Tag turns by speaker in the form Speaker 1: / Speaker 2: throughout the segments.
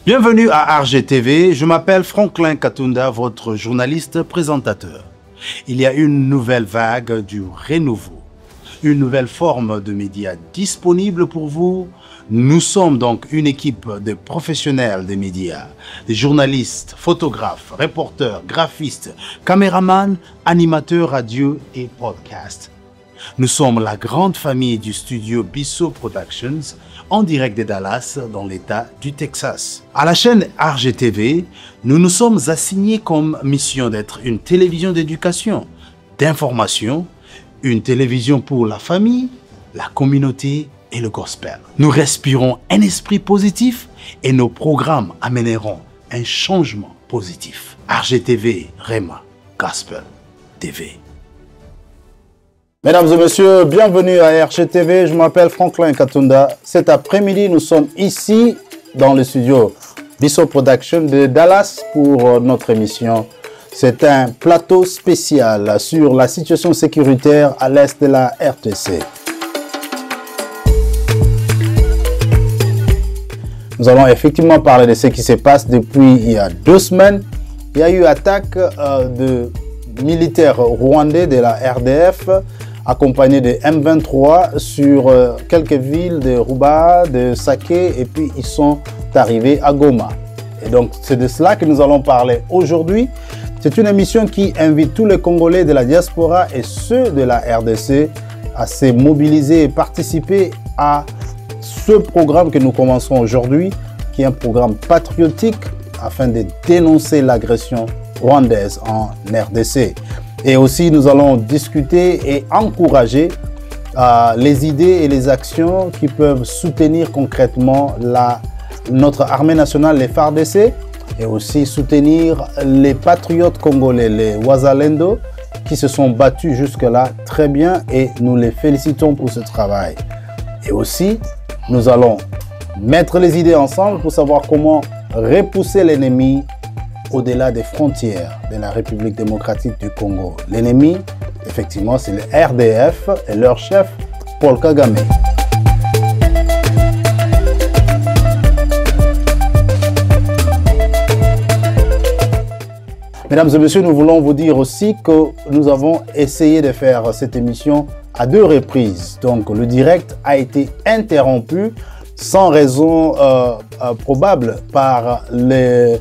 Speaker 1: Bienvenue à RGTV, je m'appelle Franklin Katunda, votre journaliste présentateur. Il y a une nouvelle vague du renouveau, une nouvelle forme de médias disponible pour vous. Nous sommes donc une équipe de professionnels des médias, des journalistes, photographes, reporters, graphistes, caméramans, animateurs radio et podcasts. Nous sommes la grande famille du studio Bissot Productions, en direct de Dallas, dans l'État du Texas. À la chaîne RGTV, nous nous sommes assignés comme mission d'être une télévision d'éducation, d'information, une télévision pour la famille, la communauté et le gospel. Nous respirons un esprit positif et nos programmes amèneront un changement positif. RGTV, Rema, Gospel TV.
Speaker 2: Mesdames et messieurs, bienvenue à RGTV, je m'appelle Franklin Katunda. Cet après-midi, nous sommes ici dans le studio Bissot Production de Dallas pour notre émission. C'est un plateau spécial sur la situation sécuritaire à l'est de la RDC. Nous allons effectivement parler de ce qui se passe depuis il y a 2 semaines. Il y a eu attaque de militaires rwandais de la RDF accompagnés de M23 sur quelques villes de Ruba, de Saké, et puis ils sont arrivés à Goma. Et donc c'est de cela que nous allons parler aujourd'hui. C'est une émission qui invite tous les Congolais de la diaspora et ceux de la RDC à se mobiliser et participer à ce programme que nous commençons aujourd'hui, qui est un programme patriotique afin de dénoncer l'agression rwandaise en RDC. Et aussi, nous allons discuter et encourager les idées et les actions qui peuvent soutenir concrètement notre armée nationale, les FARDC, et aussi soutenir les patriotes congolais, les Wazalendo, qui se sont battus jusque-là très bien et nous les félicitons pour ce travail. Et aussi, nous allons mettre les idées ensemble pour savoir comment repousser l'ennemi au-delà des frontières de la République démocratique du Congo. L'ennemi, effectivement, c'est le RDF et leur chef, Paul Kagame. Mesdames et messieurs, nous voulons vous dire aussi que nous avons essayé de faire cette émission à 2 reprises. Donc, le direct a été interrompu sans raison probable par les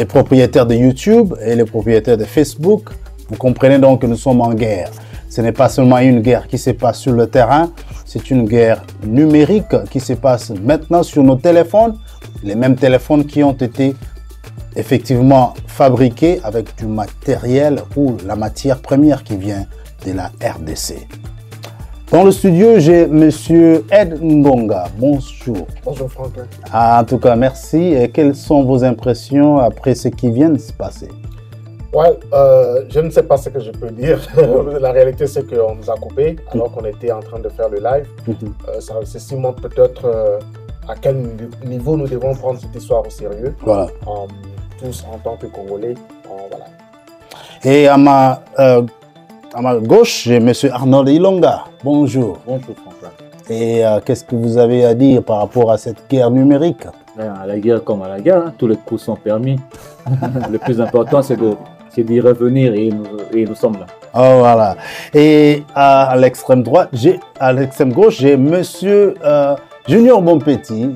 Speaker 2: propriétaires de YouTube et les propriétaires de Facebook. Vous comprenez donc que nous sommes en guerre. Ce n'est pas seulement une guerre qui se passe sur le terrain, c'est une guerre numérique qui se passe maintenant sur nos téléphones, les mêmes téléphones qui ont été effectivement fabriqués avec du matériel ou la matière première qui vient de la RDC. Dans le studio, j'ai Monsieur Ed Ngonga. Bonjour.
Speaker 3: Bonjour Franklin.
Speaker 2: En tout cas, merci. Et quelles sont vos impressions après ce qui vient de se passer?
Speaker 3: Ouais, je ne sais pas ce que je peux dire. La réalité, c'est qu'on nous a coupés alors qu'on était en train de faire le live. Ceci montre peut-être à quel niveau nous devons prendre cette histoire au sérieux.
Speaker 2: Voilà.
Speaker 3: Tous en tant que Congolais. Voilà.
Speaker 2: Et à ma gauche, j'ai M. Arnold Ilonga. Bonjour.
Speaker 4: Bonjour Franklin.
Speaker 2: Et qu'est-ce que vous avez à dire par rapport à cette guerre numérique?
Speaker 4: À la guerre comme à la guerre, tous les coups sont permis. Le plus important, c'est d'y revenir et nous sommes là.
Speaker 2: Oh, voilà. Et à l'extrême droite, à l'extrême gauche, j'ai M. Junior Bonpetit.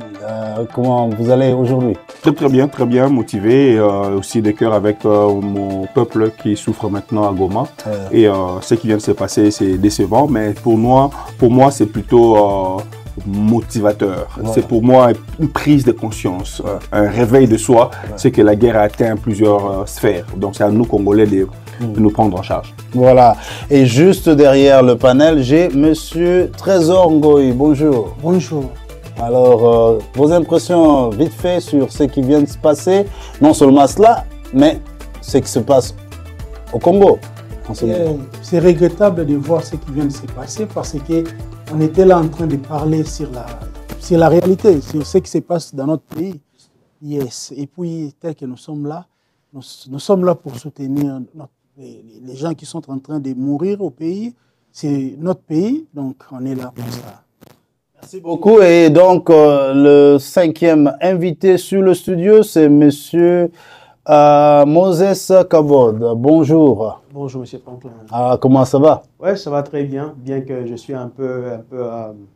Speaker 2: Comment vous allez aujourd'hui?
Speaker 5: Très bien, motivé, et aussi de cœur avec mon peuple qui souffre maintenant à Goma. Et ce qui vient de se passer, c'est décevant, mais pour moi c'est plutôt motivateur. Voilà. C'est pour moi une prise de conscience, un réveil de soi. C'est que la guerre a atteint plusieurs sphères. Donc c'est à nous, Congolais, de nous prendre en charge.
Speaker 2: Voilà. Et juste derrière le panel, j'ai Monsieur Trésor Ngoï. Bonjour.
Speaker 6: Bonjour.
Speaker 2: Alors, vos impressions vite fait sur ce qui vient de se passer, non seulement cela, mais ce qui se passe au Congo.
Speaker 6: C'est regrettable de voir ce qui vient de se passer parce qu'on était là en train de parler sur la réalité, sur ce qui se passe dans notre pays. Yes. Et puis, tel que nous sommes là pour soutenir les gens qui sont en train de mourir au pays. C'est notre pays, donc on est là pour ça.
Speaker 2: Merci beaucoup. Et donc, le 5e invité sur le studio, c'est monsieur Moses Kabod. Bonjour.
Speaker 7: Bonjour, monsieur Franklin.
Speaker 2: Comment ça va?
Speaker 7: Ouais, ça va très bien, bien que je suis un peu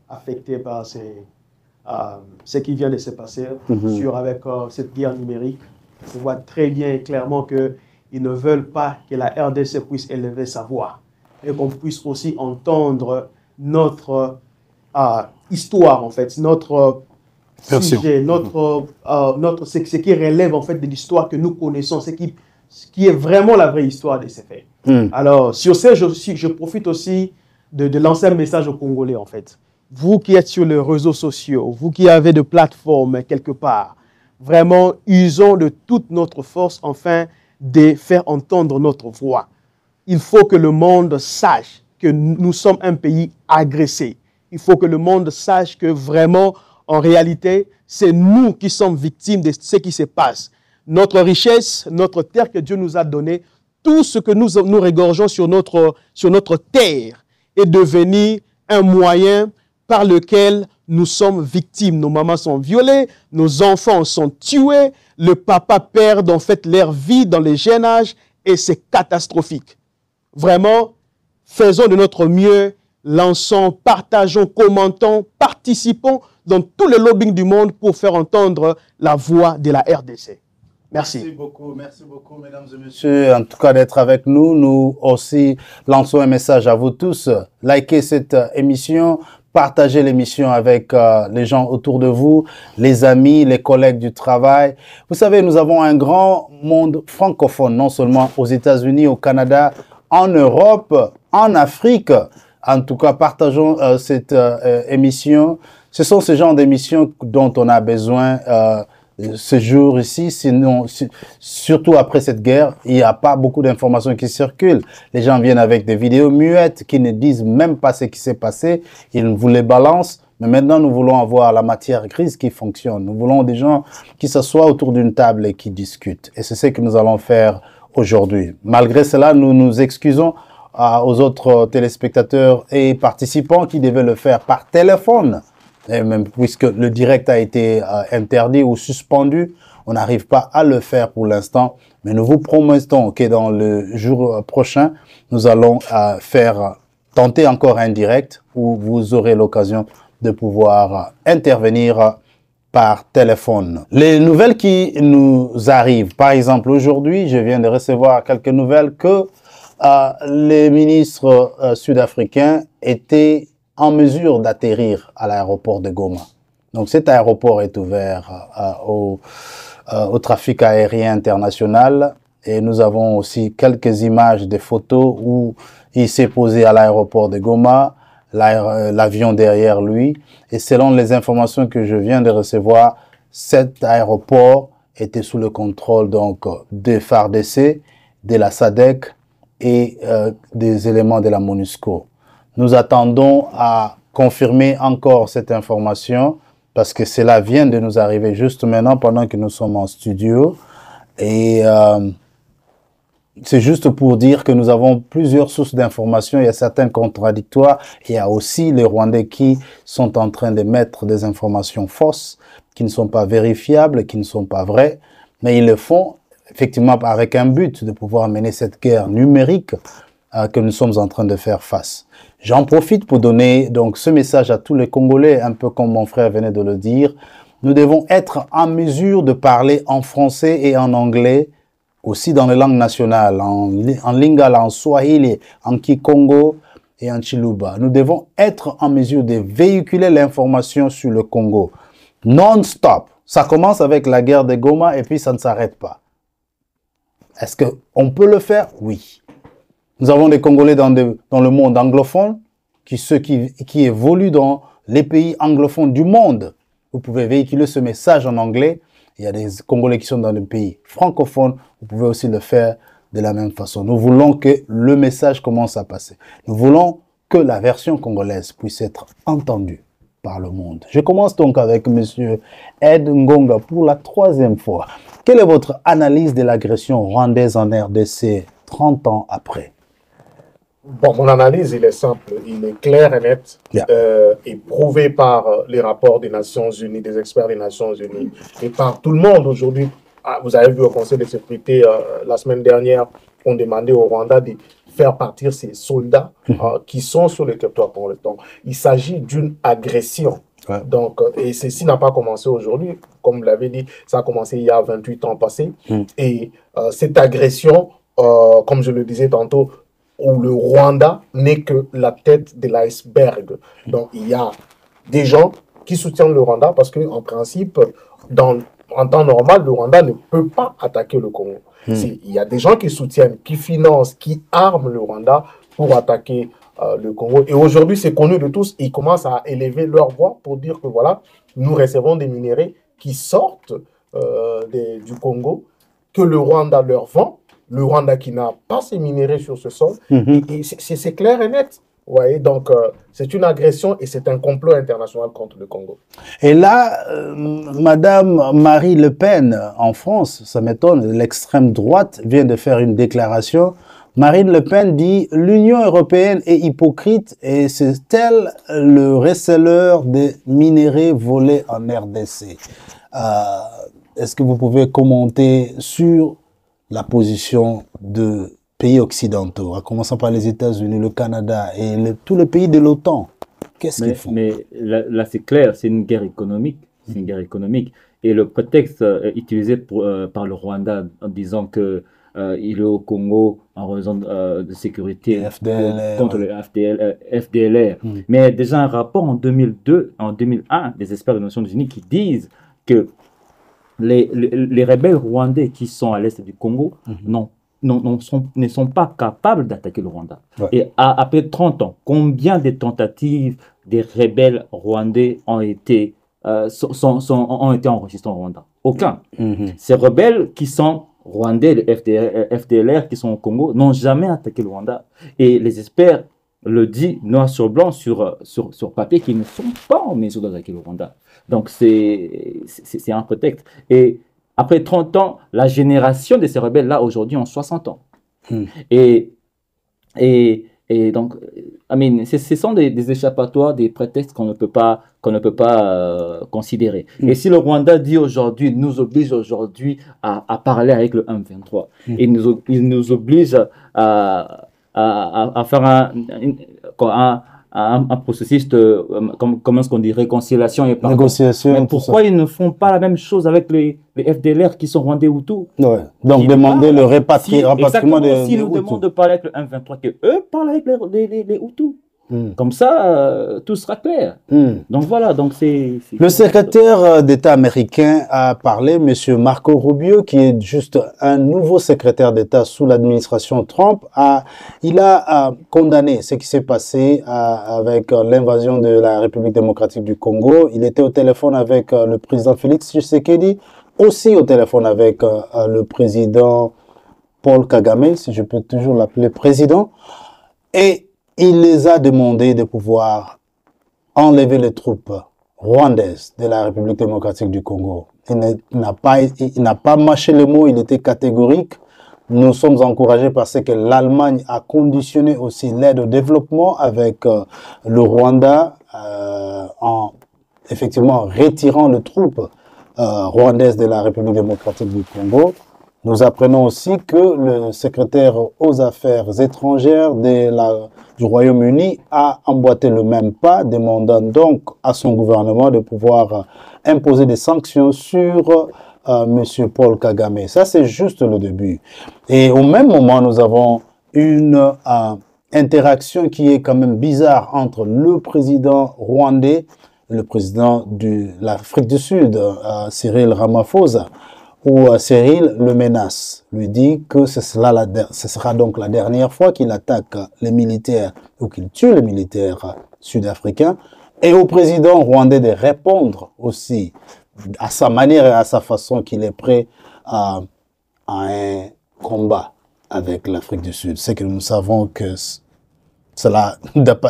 Speaker 7: affecté par ce qui vient de se passer avec cette guerre numérique. On voit très bien et clairement qu'ils ne veulent pas que la RDC puisse élever sa voix et qu'on puisse aussi entendre notre histoire, en fait, notre sujet, ce qui relève en fait de l'histoire que nous connaissons, ce qui est vraiment la vraie histoire de ces faits. Alors, sur ce, je profite aussi de lancer un message aux Congolais, en fait. Vous qui êtes sur les réseaux sociaux, vous qui avez de plateformes quelque part, vraiment, usons de toute notre force afin de faire entendre notre voix. Il faut que le monde sache que nous sommes un pays agressé. Il faut que le monde sache que vraiment, en réalité, c'est nous qui sommes victimes de ce qui se passe. Notre richesse, notre terre que Dieu nous a donnée, tout ce que nous regorgeons sur notre terre est devenu un moyen par lequel nous sommes victimes. Nos mamans sont violées, nos enfants sont tués, le papa perd en fait leur vie dans les jeunes âges et c'est catastrophique. Vraiment, faisons de notre mieux, lançons, partageons, commentons, participons dans tout le lobbying du monde pour faire entendre la voix de la RDC. Merci
Speaker 2: beaucoup, mesdames et messieurs, en tout cas d'être avec nous. Nous aussi lançons un message à vous tous. Likez cette émission, partagez l'émission avec les gens autour de vous, les amis, les collègues du travail. Vous savez, nous avons un grand monde francophone, non seulement aux États-Unis, au Canada, en Europe, en Afrique. En tout cas, partageons cette émission. Ce sont ce genre d'émissions dont on a besoin ce jour ici, sinon, surtout après cette guerre, il n'y a pas beaucoup d'informations qui circulent. Les gens viennent avec des vidéos muettes qui ne disent même pas ce qui s'est passé. Ils vous les balancent. Mais maintenant, nous voulons avoir la matière grise qui fonctionne. Nous voulons des gens qui s'assoient autour d'une table et qui discutent. Et c'est ce que nous allons faire aujourd'hui. Malgré cela, nous nous excusons aux autres téléspectateurs et participants qui devaient le faire par téléphone. Et même puisque le direct a été interdit ou suspendu, on n'arrive pas à le faire pour l'instant. Mais nous vous promettons que dans le jour prochain, nous allons tenter encore un direct où vous aurez l'occasion de pouvoir intervenir par téléphone. Les nouvelles qui nous arrivent, par exemple aujourd'hui, je viens de recevoir quelques nouvelles que les ministres sud-africains étaient en mesure d'atterrir à l'aéroport de Goma. Donc cet aéroport est ouvert au trafic aérien international et nous avons aussi quelques images, des photos où il s'est posé à l'aéroport de Goma, l'avion derrière lui. Et selon les informations que je viens de recevoir, cet aéroport était sous le contrôle donc des FARDC, de la SADC et des éléments de la MONUSCO. Nous attendons à confirmer encore cette information parce que cela vient de nous arriver juste maintenant pendant que nous sommes en studio. Et c'est juste pour dire que nous avons plusieurs sources d'informations. Il y a certaines contradictoires. Il y a aussi les Rwandais qui sont en train de mettre des informations fausses, qui ne sont pas vérifiables, qui ne sont pas vraies. Mais ils le font effectivement avec un but de pouvoir mener cette guerre numérique que nous sommes en train de faire face. J'en profite pour donner donc ce message à tous les Congolais, un peu comme mon frère venait de le dire. Nous devons être en mesure de parler en français et en anglais, aussi dans les langues nationales, en Lingala, en Swahili, en Kikongo et en Chiluba. Nous devons être en mesure de véhiculer l'information sur le Congo non-stop. Ça commence avec la guerre de Goma et puis ça ne s'arrête pas. Est-ce qu'on peut le faire? Oui. Nous avons des Congolais dans le monde anglophone, ceux qui évoluent dans les pays anglophones du monde. Vous pouvez véhiculer ce message en anglais. Il y a des Congolais qui sont dans les pays francophones. Vous pouvez aussi le faire de la même façon. Nous voulons que le message commence à passer. Nous voulons que la version congolaise puisse être entendue par le monde. Je commence donc avec M. Ed Ngonga pour la 3e fois. Quelle est votre analyse de l'agression rwandaise en RDC 30 ans après?
Speaker 3: Bon, mon analyse, il est simple, il est clair et net, et prouvé par les rapports des Nations Unies, des experts des Nations Unies, et par tout le monde aujourd'hui. Ah, vous avez vu au Conseil de sécurité la semaine dernière, on demandait au Rwanda de faire partir ces soldats qui sont sur le territoire pour le temps. Il s'agit d'une agression. Ouais. Donc, et ceci n'a pas commencé aujourd'hui, comme vous l'avez dit, ça a commencé il y a 28 ans passés. Et cette agression, comme je le disais tantôt, où le Rwanda n'est que la tête de l'iceberg. Donc, il y a des gens qui soutiennent le Rwanda parce qu'en principe, en temps normal, le Rwanda ne peut pas attaquer le Congo. Il y a des gens qui soutiennent, qui financent, qui arment le Rwanda pour attaquer le Congo. Et aujourd'hui, c'est connu de tous. Ils commencent à élever leur voix pour dire que voilà, nous recevons des minéraux qui sortent du Congo, que le Rwanda leur vend. Le Rwanda qui n'a pas ces minéraux sur ce sol. Et c'est clair et net. Vous voyez, donc c'est une agression et c'est un complot international contre le Congo.
Speaker 2: Et là, Madame Marie Le Pen, en France, ça m'étonne, l'extrême droite vient de faire une déclaration. Marine Le Pen dit « L'Union européenne est hypocrite et c'est elle le receleur des minéraux volés en RDC. » Est-ce que vous pouvez commenter sur la position de pays occidentaux, en commençant par les États-Unis, le Canada et tous les pays de l'OTAN? Qu'est-ce qu'ils font? Mais
Speaker 4: là c'est clair, c'est une guerre économique. C'est une guerre économique. Et le prétexte utilisé par le Rwanda en disant que il est au Congo en raison de sécurité contre le FDLR. Mais déjà un rapport en 2001 des experts des Nations Unies qui disent que les rebelles rwandais qui sont à l'est du Congo ne sont pas capables d'attaquer le Rwanda. Ouais. Et après 30 ans, combien de tentatives des rebelles rwandais ont été enregistrées au Rwanda? Aucun. Ces rebelles qui sont rwandais, les FDLR qui sont au Congo, n'ont jamais attaqué le Rwanda. Et les experts le disent noir sur blanc sur papier qu'ils ne sont pas en mesure d'attaquer le Rwanda. Donc c'est un prétexte. Et après 30 ans, la génération de ces rebelles-là, aujourd'hui, ont 60 ans. Et donc, ce sont des échappatoires, des prétextes qu'on ne peut pas considérer. Et si le Rwanda dit aujourd'hui, nous oblige aujourd'hui à parler avec le M23, il nous oblige à faire un processus de, comment est-ce qu'on dit, réconciliation et pardon.
Speaker 2: Négociation.
Speaker 4: Mais pourquoi ils ne font pas la même chose avec les FDLR qui sont rwandais Hutus?
Speaker 2: Ouais. Donc demander le rapatriement des
Speaker 4: si nous demandons de parler avec le M23, que eux parlent avec les Hutus. Comme ça, tout sera clair. Donc voilà, donc c'est...
Speaker 2: Le secrétaire d'État américain a parlé, M. Marco Rubio, qui est juste un nouveau secrétaire d'État sous l'administration Trump. Il a condamné ce qui s'est passé avec l'invasion de la République démocratique du Congo. Il était au téléphone avec le président Félix Tshisekedi, aussi au téléphone avec le président Paul Kagame, si je peux toujours l'appeler président. Et il les a demandé de pouvoir enlever les troupes rwandaises de la République démocratique du Congo. Il n'a pas mâché le mot, il était catégorique. Nous sommes encouragés parce que l'Allemagne a conditionné aussi l'aide au développement avec le Rwanda en effectivement retirant les troupes rwandaises de la République démocratique du Congo. Nous apprenons aussi que le secrétaire aux affaires étrangères du Royaume-Uni a emboîté le même pas, demandant donc à son gouvernement de pouvoir imposer des sanctions sur M. Paul Kagame. Ça, c'est juste le début. Et au même moment, nous avons une interaction qui est quand même bizarre entre le président rwandais et le président de l'Afrique du Sud, Cyril Ramaphosa, où Cyril le menace, lui dit que ce sera donc la dernière fois qu'il attaque les militaires ou qu'il tue les militaires sud-africains, et au président rwandais de répondre aussi à sa manière et à sa façon qu'il est prêt à un combat avec l'Afrique du Sud. C'est que nous savons que cela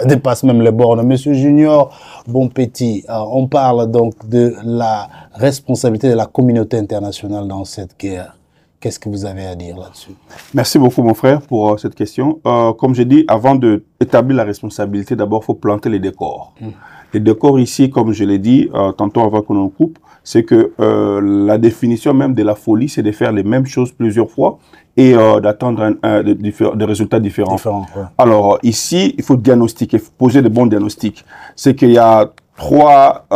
Speaker 2: dépasse même les bornes. Monsieur Junior Bonpetit, on parle donc de la responsabilité de la communauté internationale dans cette guerre Qu'est-ce que vous avez à dire là-dessus?
Speaker 5: Merci beaucoup, mon frère, pour cette question. Comme j'ai dit, avant d'établir la responsabilité, d'abord, il faut planter les décors. Les décors ici, comme je l'ai dit, tantôt avant qu'on en coupe, c'est que la définition même de la folie, c'est de faire les mêmes choses plusieurs fois et d'attendre des résultats différents.
Speaker 2: Ouais.
Speaker 5: Alors, ici, il faut diagnostiquer, poser de bons diagnostics. C'est qu'il y a 3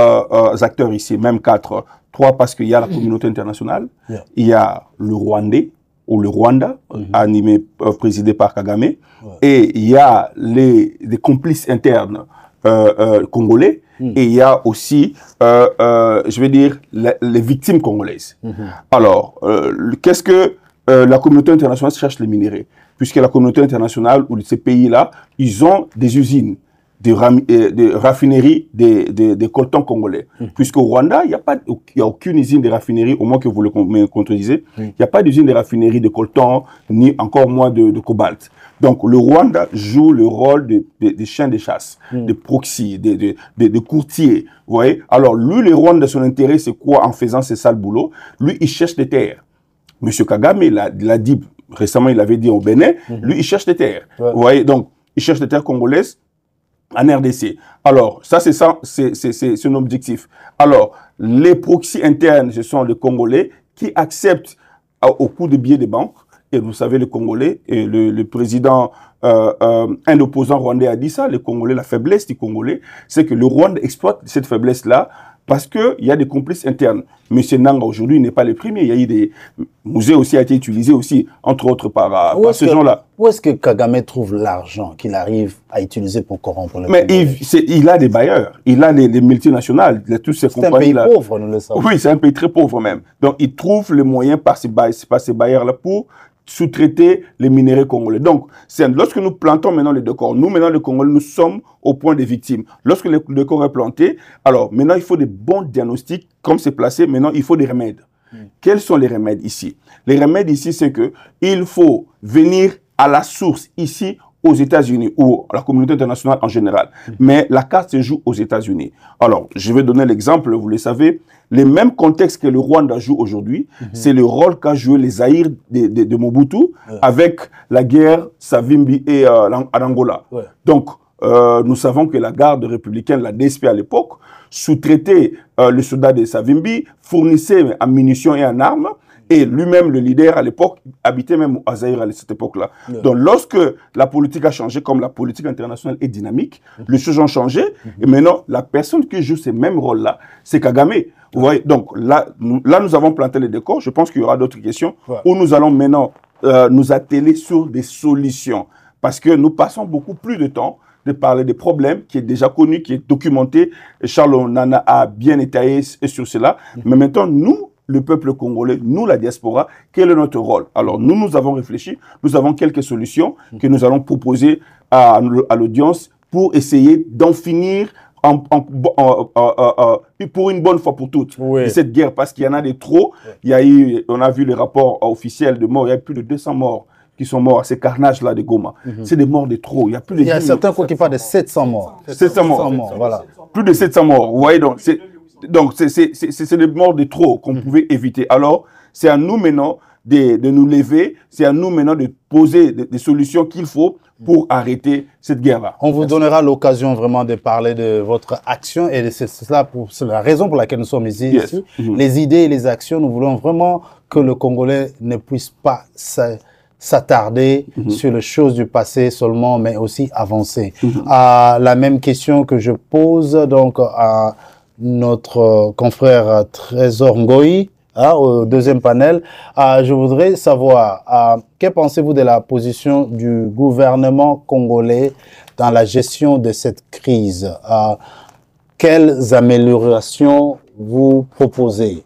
Speaker 5: acteurs ici, même 4. 3 parce qu'il y a la communauté internationale, il y a le Rwandais ou le Rwanda, animé, présidé par Kagame, et il y a des complices internes congolais, et il y a aussi, je vais dire, les victimes congolaises. Alors, qu'est-ce que la communauté internationale cherche les minéraux? Puisque la communauté internationale ou ces pays-là, ils ont des usines, de raffineries des coltans congolais. Puisqu'au Rwanda, il n'y a aucune usine de raffinerie, au moins que vous le contredisez, il n'y a pas d'usine de raffinerie de coltan, ni encore moins de cobalt. Donc le Rwanda joue le rôle des chiens de chasse, des proxys, des courtiers. Vous voyez? Alors lui, le Rwanda, son intérêt, c'est quoi en faisant ces sales boulots? Lui, il cherche des terres. Monsieur Kagame, il a dit, récemment, il avait dit au Bénin, lui, il cherche des terres. Vous voyez? Donc, il cherche des terres congolaises en RDC. Alors, ça, c'est son objectif. Alors, les proxys internes, ce sont les Congolais qui acceptent au coût de billets de banque. Et vous savez, les Congolais, et le président, un opposant rwandais a dit ça, les Congolais, la faiblesse du Congolais, c'est que le Rwanda exploite cette faiblesse-là parce qu'il y a des complices internes. M. Nanga, aujourd'hui, n'est pas le premier. Il y a eu des musées aussi, a été utilisé aussi, entre autres, par ces gens-là.
Speaker 2: Où est-ce que Kagame trouve l'argent qu'il arrive à utiliser pour corrompre le
Speaker 5: Mais il a des bailleurs, il a les multinationales, toutes ces compagnies-là.
Speaker 2: C'est un pays pauvre, nous le savons.
Speaker 5: Oui, c'est un pays très pauvre même. Donc, il trouve les moyens par ces bailleurs-là pour sous-traiter les minéraux congolais. Donc, lorsque nous plantons maintenant les décors, nous, maintenant, les Congolais, nous sommes au point des victimes. Lorsque le décor est planté, alors, maintenant, il faut des bons diagnostics, comme c'est placé, maintenant, il faut des remèdes. Quels sont les remèdes ici? Les remèdes ici, c'est que il faut venir à la source, ici, aux États-Unis, ou à la communauté internationale en général. Mais la carte se joue aux États-Unis. Alors, je vais donner l'exemple, vous le savez, les mêmes contextes que le Rwanda joue aujourd'hui, c'est le rôle qu'a joué les Zaïre de Mobutu avec la guerre Savimbi et en Angola. Donc, nous savons que la garde républicaine, la DSP à l'époque, sous-traitait le soldat de Savimbi, fournissait en munitions et en armes, et lui-même, le leader à l'époque, habitait même à Zaïre à cette époque-là. Donc, lorsque la politique a changé, comme la politique internationale est dynamique, les choses ont changé. Et maintenant, la personne qui joue ces mêmes rôles-là, c'est Kagame. Vous voyez? Donc, là, nous avons planté les décors. Je pense qu'il y aura d'autres questions où nous allons maintenant nous atteler sur des solutions. Parce que nous passons beaucoup plus de temps de parler des problèmes qui est déjà connu, qui est documenté. Charles Nana a bien étayé sur cela. Mais maintenant, nous, le peuple congolais, nous, la diaspora, quel est notre rôle? Alors, nous avons réfléchi, nous avons quelques solutions que nous allons proposer à l'audience pour essayer d'en finir pour une bonne fois pour toutes de cette guerre, parce qu'il y en a des trop. Il y a eu, on a vu les rapports officiels de morts, il y a plus de 200 morts qui sont morts à ces carnages-là de Goma. C'est des morts de trop. Il y a, plus de
Speaker 2: certains qui parlent de 700 morts.
Speaker 5: 700 morts.
Speaker 2: Voilà.
Speaker 5: Plus de 700 morts. Vous voyez, donc, c'est des morts de trop qu'on pouvait éviter. Alors, c'est à nous maintenant de nous lever, c'est à nous maintenant de poser des solutions qu'il faut pour arrêter cette guerre-là.
Speaker 2: On vous donnera l'occasion vraiment de parler de votre action et c'est la raison pour laquelle nous sommes ici. Les idées et les actions, nous voulons vraiment que le Congolais ne puisse pas s'attarder sur les choses du passé seulement, mais aussi avancer. La même question que je pose donc à notre confrère Trésor Ngoï, au deuxième panel, je voudrais savoir, que pensez-vous de la position du gouvernement congolais dans la gestion de cette crise? Quelles améliorations vous proposez?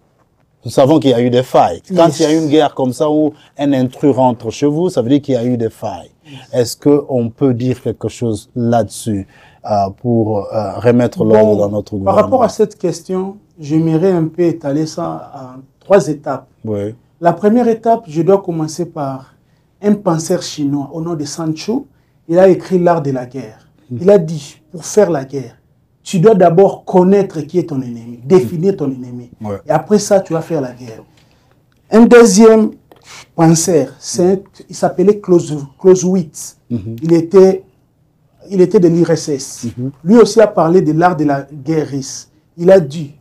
Speaker 2: Nous savons qu'il y a eu des failles. Quand il y a une guerre comme ça où un intrus rentre chez vous, ça veut dire qu'il y a eu des failles. Est-ce qu'on peut dire quelque chose là-dessus pour remettre l'ordre dans notre gouvernement?
Speaker 6: Par rapport à cette question, j'aimerais un peu étaler ça en 3 étapes. La première étape, je dois commencer par un penseur chinois au nom de Sun Tzu. Il a écrit L'art de la guerre. Il a dit, pour faire la guerre, tu dois d'abord connaître qui est ton ennemi, définir ton ennemi. Et après ça, tu vas faire la guerre. Un deuxième Panzer, il s'appelait Clausewitz. Il était de l'IRSS. Lui aussi a parlé de l'art de la guerre russe. Il a dit,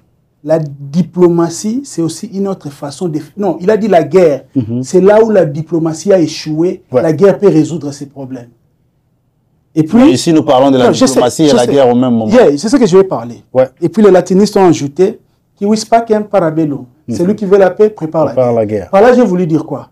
Speaker 6: la diplomatie, c'est aussi une autre façon de... Non, il a dit la guerre. C'est là où la diplomatie a échoué. La guerre peut résoudre ses problèmes. Et puis...
Speaker 2: Mais ici, nous parlons de la diplomatie et la guerre au même moment.
Speaker 6: C'est ce que je vais parler. Et puis les latinistes ont ajouté qui wispacem parabellum. Celui qui veut la paix prépare la guerre. Par là, j'ai voulu dire quoi?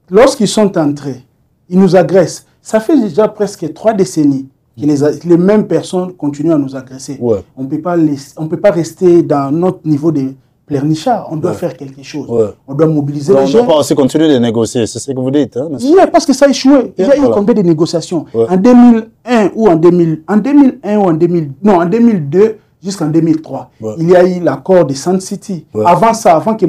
Speaker 6: Lorsqu'ils sont entrés, ils nous agressent. Ça fait déjà presque 3 décennies que les mêmes personnes continuent à nous agresser. On ne peut pas rester dans notre niveau de pleurnichard. On doit faire quelque chose. On doit mobiliser les gens.
Speaker 2: On ne doit pas aussi continuer de négocier, c'est ce que vous dites. Hein,
Speaker 6: parce que ça a échoué. Il y a eu combien de négociations en 2001 ou en 2002 jusqu'en 2003. Il y a eu l'accord de Sun City. Avant ça, avant que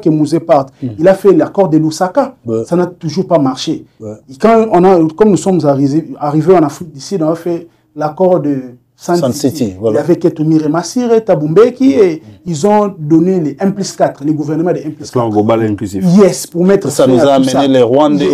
Speaker 6: Mouzé parte, il a fait l'accord de Lusaka. Ça n'a toujours pas marché. Et comme nous sommes arrivés en Afrique du Sud, on a fait l'accord de Sun City. Il y avait Ketumire Masire, Tabumbeki, et ils ont donné les 1+4, les gouvernements de 1+4.
Speaker 5: Plan global inclusif.
Speaker 6: Pour mettre
Speaker 2: ça nous a amené les Rwandais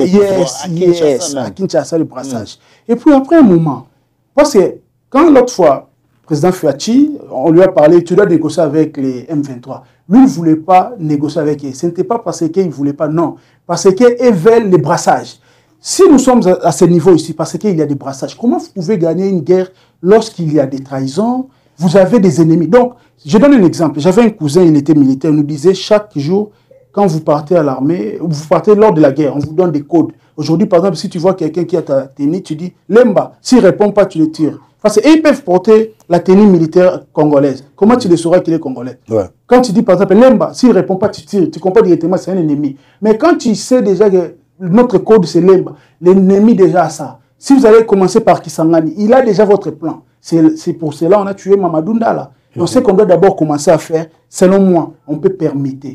Speaker 6: à Kinshasa, le brassage. Et puis après un moment, parce que quand l'autre fois, le président Fiachi, on lui a parlé, tu dois négocier avec les M23. Lui, il ne voulait pas négocier avec eux. Ce n'était pas parce qu'il ne voulait pas, non. Parce qu'ils veulent les brassages. Si nous sommes à ce niveau ici, parce qu'il y a des brassages, comment vous pouvez gagner une guerre lorsqu'il y a des trahisons? Vous avez des ennemis. Donc, je donne un exemple. J'avais un cousin, il était militaire, il nous disait chaque jour, quand vous partez à l'armée, vous partez lors de la guerre, on vous donne des codes. Aujourd'hui, par exemple, si tu vois quelqu'un qui a ta tenue, tu dis « Lemba ». S'il ne répond pas, tu le tires. Parce qu'ils peuvent porter la tenue militaire congolaise. Comment tu le sauras qu'il est congolais? Quand tu dis, par exemple, Lemba, s'il ne répond pas, tu tires. Tu comprends directement, c'est un ennemi. Mais quand tu sais déjà que notre code, c'est Lemba, l'ennemi déjà a ça. Si vous allez commencer par Kisangani, il a déjà votre plan. C'est pour cela qu'on a tué Mamadou Ndala. On sait qu'on doit d'abord commencer à faire, selon moi, on peut permettre.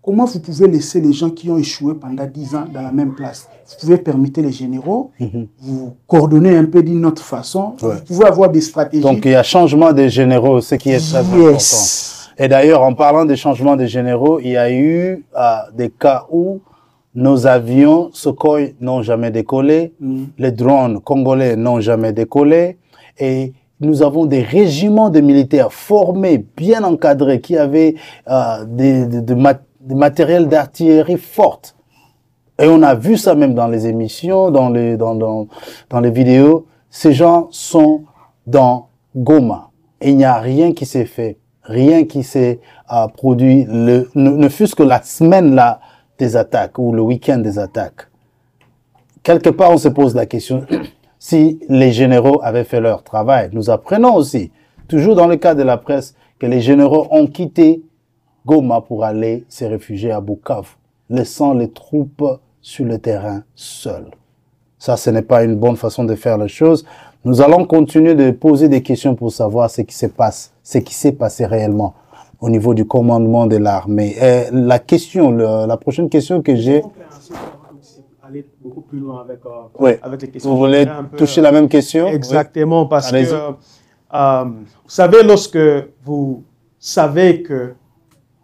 Speaker 6: Comment vous pouvez laisser les gens qui ont échoué pendant 10 ans dans la même place? Vous pouvez permettre les généraux, vous coordonner un peu d'une autre façon, vous pouvez avoir des stratégies.
Speaker 2: Donc il y a changement des généraux, ce qui est très important. Et d'ailleurs, en parlant des changements des généraux, il y a eu des cas où nos avions Sukhoi n'ont jamais décollé, les drones congolais n'ont jamais décollé, et nous avons des régiments de militaires formés, bien encadrés, qui avaient des matériels d'artillerie fortes. Et on a vu ça même dans les émissions, dans les vidéos. Ces gens sont dans Goma. Et il n'y a rien qui s'est fait, rien qui s'est produit, ne fût-ce que la semaine là des attaques ou le week-end des attaques. Quelque part, on se pose la question si les généraux avaient fait leur travail. Nous apprenons aussi, toujours dans le cas de la presse, que les généraux ont quitté Goma pour aller se réfugier à Bukavu, laissant les troupes sur le terrain seules. Ça, ce n'est pas une bonne façon de faire les choses. Nous allons continuer de poser des questions pour savoir ce qui se passe, ce qui s'est passé réellement au niveau du commandement de l'armée. Et la prochaine question que j'ai...
Speaker 7: Aller beaucoup plus loin avec les questions.
Speaker 2: Vous voulez toucher la même question?
Speaker 7: Exactement, parce que vous savez, lorsque vous savez que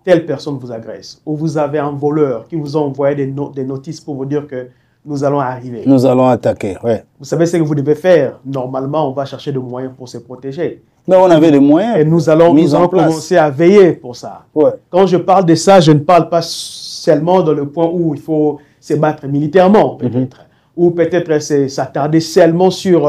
Speaker 7: telle personne vous agresse, ou vous avez un voleur qui vous a envoyé des notices pour vous dire que nous allons arriver.
Speaker 2: Nous allons attaquer,
Speaker 7: Vous savez ce que vous devez faire. Normalement, on va chercher des moyens pour se protéger.
Speaker 2: Mais on avait des moyens.
Speaker 7: Et nous allons commencer à veiller pour ça. Quand je parle de ça, je ne parle pas seulement dans le point où il faut se battre militairement, peut-être. Ou peut-être s'attarder seulement sur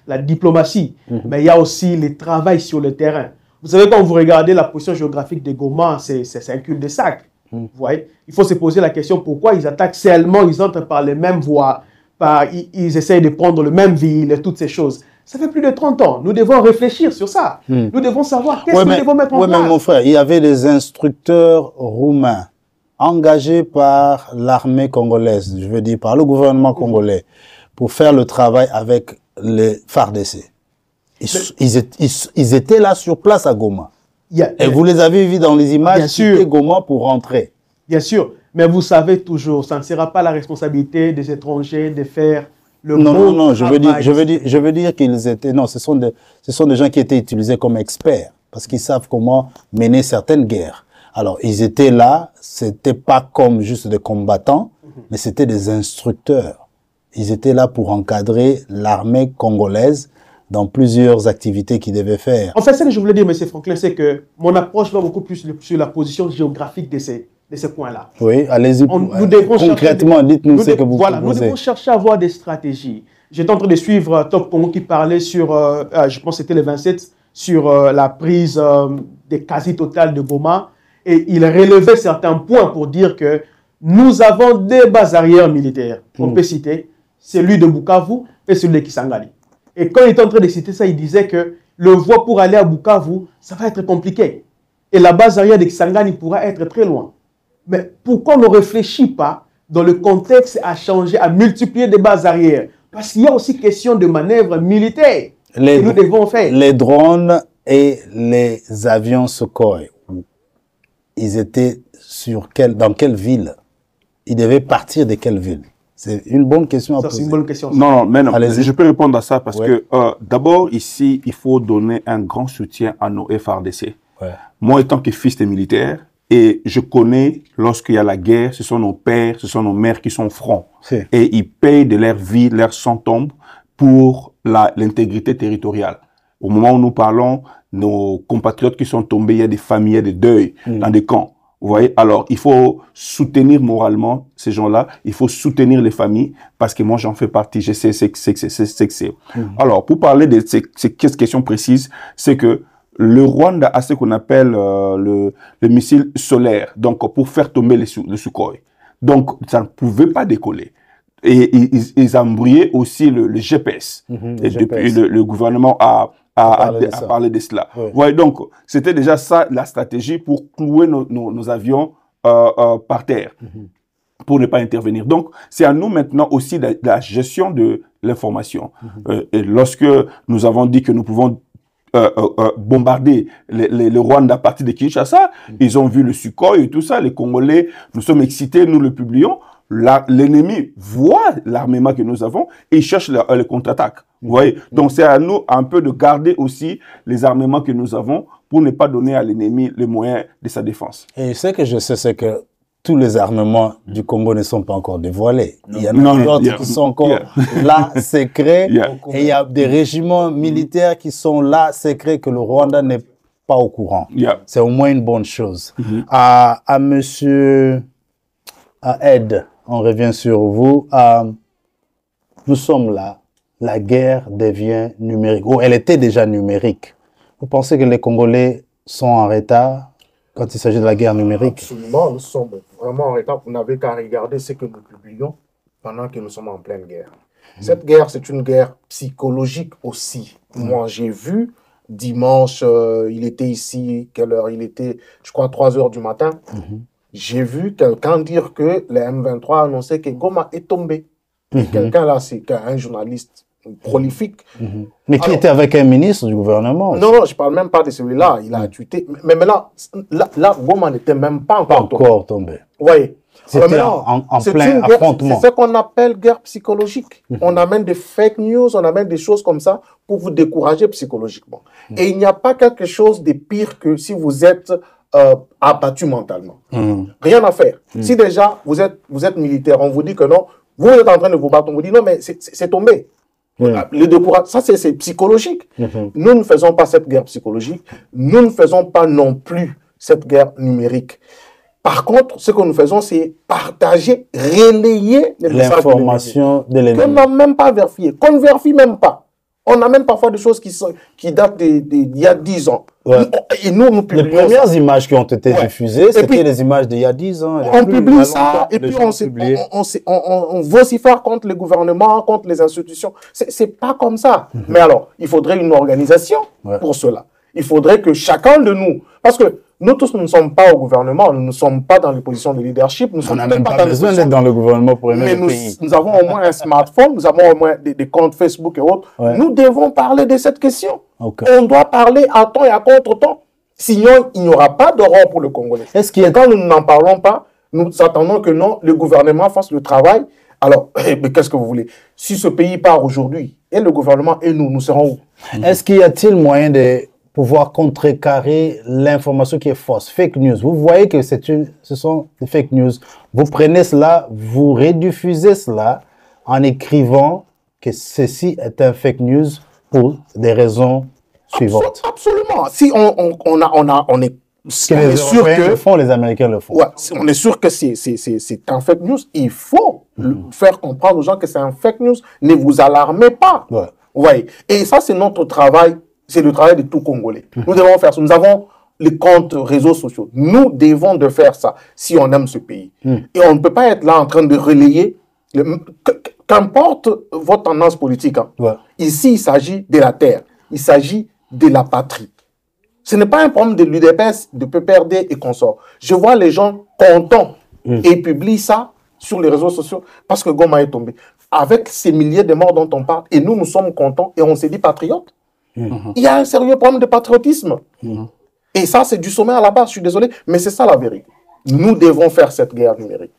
Speaker 7: la diplomatie. Mais il y a aussi le travail sur le terrain. Vous savez, quand vous regardez la position géographique de Goma, c'est un cul-de-sac. Vous voyez? Il faut se poser la question pourquoi ils attaquent seulement, ils entrent par les mêmes voies, ils essayent de prendre le même ville et toutes ces choses. Ça fait plus de 30 ans. Nous devons réfléchir sur ça. Nous devons savoir qu'est-ce que nous devons mettre en place.
Speaker 2: Oui, mais mon frère, il y avait des instructeurs roumains engagés par l'armée congolaise, je veux dire par le gouvernement congolais, pour faire le travail avec les FARDC. Ils étaient là sur place à Goma. Et vous les avez vus dans les images, quitter Goma pour rentrer.
Speaker 7: Bien sûr, mais vous savez toujours, ça ne sera pas la responsabilité des étrangers de faire le
Speaker 2: Non, je veux dire qu'ils étaient... Non, ce sont des gens qui étaient utilisés comme experts, parce qu'ils savent comment mener certaines guerres. Alors, ils étaient là, c'était pas comme juste des combattants, mais c'était des instructeurs. Ils étaient là pour encadrer l'armée congolaise dans plusieurs activités qu'ils devaient faire.
Speaker 7: En fait, ce que je voulais dire, M. Franklin, c'est que mon approche va beaucoup plus sur la position géographique de ces points-là.
Speaker 2: Oui, allez-y.
Speaker 7: Concrètement,
Speaker 2: dites-nous ce que vous
Speaker 7: Voilà,
Speaker 2: proposez.
Speaker 7: nous devons chercher à avoir des stratégies. J'étais en train de suivre Top Congo qui parlait sur, je pense que c'était le 27, sur la prise des quasi-totales de Goma. Et il relevait certains points pour dire que nous avons des bases arrières militaires. On peut citer celui de Bukavu et celui de Kisangani. Et quand il était en train de citer ça, il disait que le voie pour aller à Bukavu, ça va être compliqué. Et la base arrière de Kisangani pourra être très loin. Mais pourquoi on ne réfléchit pas dans le contexte à changer, à multiplier des bases arrière? Parce qu'il y a aussi question de manœuvres militaires que nous devons faire.
Speaker 2: Les drones et les avions Sukhoi, ils étaient dans quelle ville? Ils devaient partir de quelle ville? C'est une bonne question à poser.
Speaker 7: C'est une bonne question.
Speaker 5: Non, mais je peux répondre à ça parce que d'abord, ici, il faut donner un grand soutien à nos FARDC. Ouais. Moi, étant que fils de militaire, et je connais, lorsqu'il y a la guerre, ce sont nos pères, ce sont nos mères qui sont au front. Et ils payent de leur vie, leur sang tombe pour l'intégrité territoriale. Au moment où nous parlons, nos compatriotes qui sont tombés, il y a des familles, il y a des deuils dans des camps. Vous voyez, alors il faut soutenir moralement ces gens-là, il faut soutenir les familles, parce que moi j'en fais partie, je sais ce que c'est. Alors, pour parler de ces questions précises, c'est que le Rwanda a ce qu'on appelle le missile solaire, donc pour faire tomber le Sukhoi. Donc, ça ne pouvait pas décoller. Et ils embrouillaient aussi le GPS. Et depuis, le gouvernement a parlé de cela. Oui. Ouais, donc, c'était déjà ça la stratégie pour clouer nos avions par terre, pour ne pas intervenir. Donc, c'est à nous maintenant aussi de la gestion de l'information. Et lorsque nous avons dit que nous pouvons bombarder le Rwanda à partir de Kinshasa, ils ont vu le Sukhoi et tout ça, les Congolais, nous sommes excités, nous le publions. L'ennemi voit l'armement que nous avons et il cherche le contre-attaque. Vous voyez? Donc, c'est à nous un peu de garder aussi les armements que nous avons pour ne pas donner à l'ennemi les moyens de sa défense.
Speaker 2: Et ce que je sais, c'est que tous les armements du Congo ne sont pas encore dévoilés. Il y en a d'autres qui sont encore là, secrets. Et il y a des régiments militaires qui sont là, secrets, que le Rwanda n'est pas au courant. C'est au moins une bonne chose. À monsieur Ed, on revient sur vous. Nous sommes là. La guerre devient numérique. Ou elle était déjà numérique. Vous pensez que les Congolais sont en retard quand il s'agit de la guerre numérique?
Speaker 3: Absolument, nous sommes vraiment en retard. Vous n'avez qu'à regarder ce que nous publions pendant que nous sommes en pleine guerre. Cette guerre, c'est une guerre psychologique aussi. Moi, j'ai vu dimanche, il était ici, quelle heure? Il était, je crois, 3 heures du matin. J'ai vu quelqu'un dire que les M23 annonçaient que Goma est tombé. Quelqu'un là, c'est un journaliste prolifique.
Speaker 2: Mais qui était avec un ministre du gouvernement?
Speaker 3: Non, je ne parle même pas de celui-là. Il a tweeté. Mais là, Goma n'était même pas encore tombé. Oui.
Speaker 2: C'était en plein affrontement.
Speaker 3: C'est ce qu'on appelle guerre psychologique. On amène des fake news, on amène des choses comme ça pour vous décourager psychologiquement. Et il n'y a pas quelque chose de pire que si vous êtes abattu mentalement. Rien à faire. Si déjà vous êtes militaire, on vous dit que non, vous êtes en train de vous battre, on vous dit non, mais c'est tombé. Le découragement, ça c'est psychologique. Nous ne faisons pas cette guerre psychologique. Nous ne faisons pas non plus cette guerre numérique. Par contre, ce que nous faisons, c'est partager, relayer
Speaker 2: l'information de l'ennemi.
Speaker 3: Qu'on n'a même pas vérifié, qu'on ne vérifie même pas. On amène parfois des choses qui datent d'il y a 10 ans. Et nous publions.
Speaker 2: Les premières images qui ont été diffusées, c'était les images d'il y a 10 ans.
Speaker 3: On publie ça, et puis on vocifère contre le gouvernement, contre les institutions. C'est pas comme ça. Mais alors, il faudrait une organisation pour cela. Il faudrait que chacun de nous, parce que nous tous, nous ne sommes pas au gouvernement, nous ne sommes pas dans les positions de leadership.
Speaker 2: On n'a même pas besoin d'être dans le gouvernement pour aimer le pays.
Speaker 3: Nous avons au moins un smartphone, nous avons au moins des comptes Facebook et autres. Nous devons parler de cette question. On doit parler à temps et à contre-temps. Sinon, il n'y aura pas d'Europe pour le Congolais. Quand nous n'en parlons pas, nous attendons que non, le gouvernement fasse le travail. Alors, qu'est-ce que vous voulez? Si ce pays part aujourd'hui, et le gouvernement et nous serons où?
Speaker 2: Est-ce qu'il y a-t-il moyen de pouvoir contrecarrer l'information qui est fausse, fake news. Vous voyez que ce sont des fake news. Vous prenez cela, vous rediffusez cela en écrivant que ceci est un fake news pour des raisons suivantes.
Speaker 3: Absolument. Si on est
Speaker 2: sûr que le font, les Américains le font.
Speaker 3: Ouais, on est sûr que c'est un fake news. Il faut faire comprendre aux gens que c'est un fake news. Ne vous alarmez pas.
Speaker 2: Ouais.
Speaker 3: Ouais. Et ça, c'est notre travail. C'est le travail de tout Congolais. Nous devons faire ça. Nous avons les comptes réseaux sociaux. Nous devons de faire ça si on aime ce pays. Et on ne peut pas être là en train de relayer. Qu'importe votre tendance politique. Hein. Ouais. Ici, il s'agit de la terre. Il s'agit de la patrie. Ce n'est pas un problème de l'UDPS, de PPRD et consorts. Je vois les gens contents et publient ça sur les réseaux sociaux parce que Goma est tombé. Avec ces milliers de morts dont on parle, et nous sommes contents et on s'est dit patriotes. Il y a un sérieux problème de patriotisme. Et ça, c'est du sommet à la base, je suis désolé, mais c'est ça la vérité. Nous devons faire cette guerre numérique.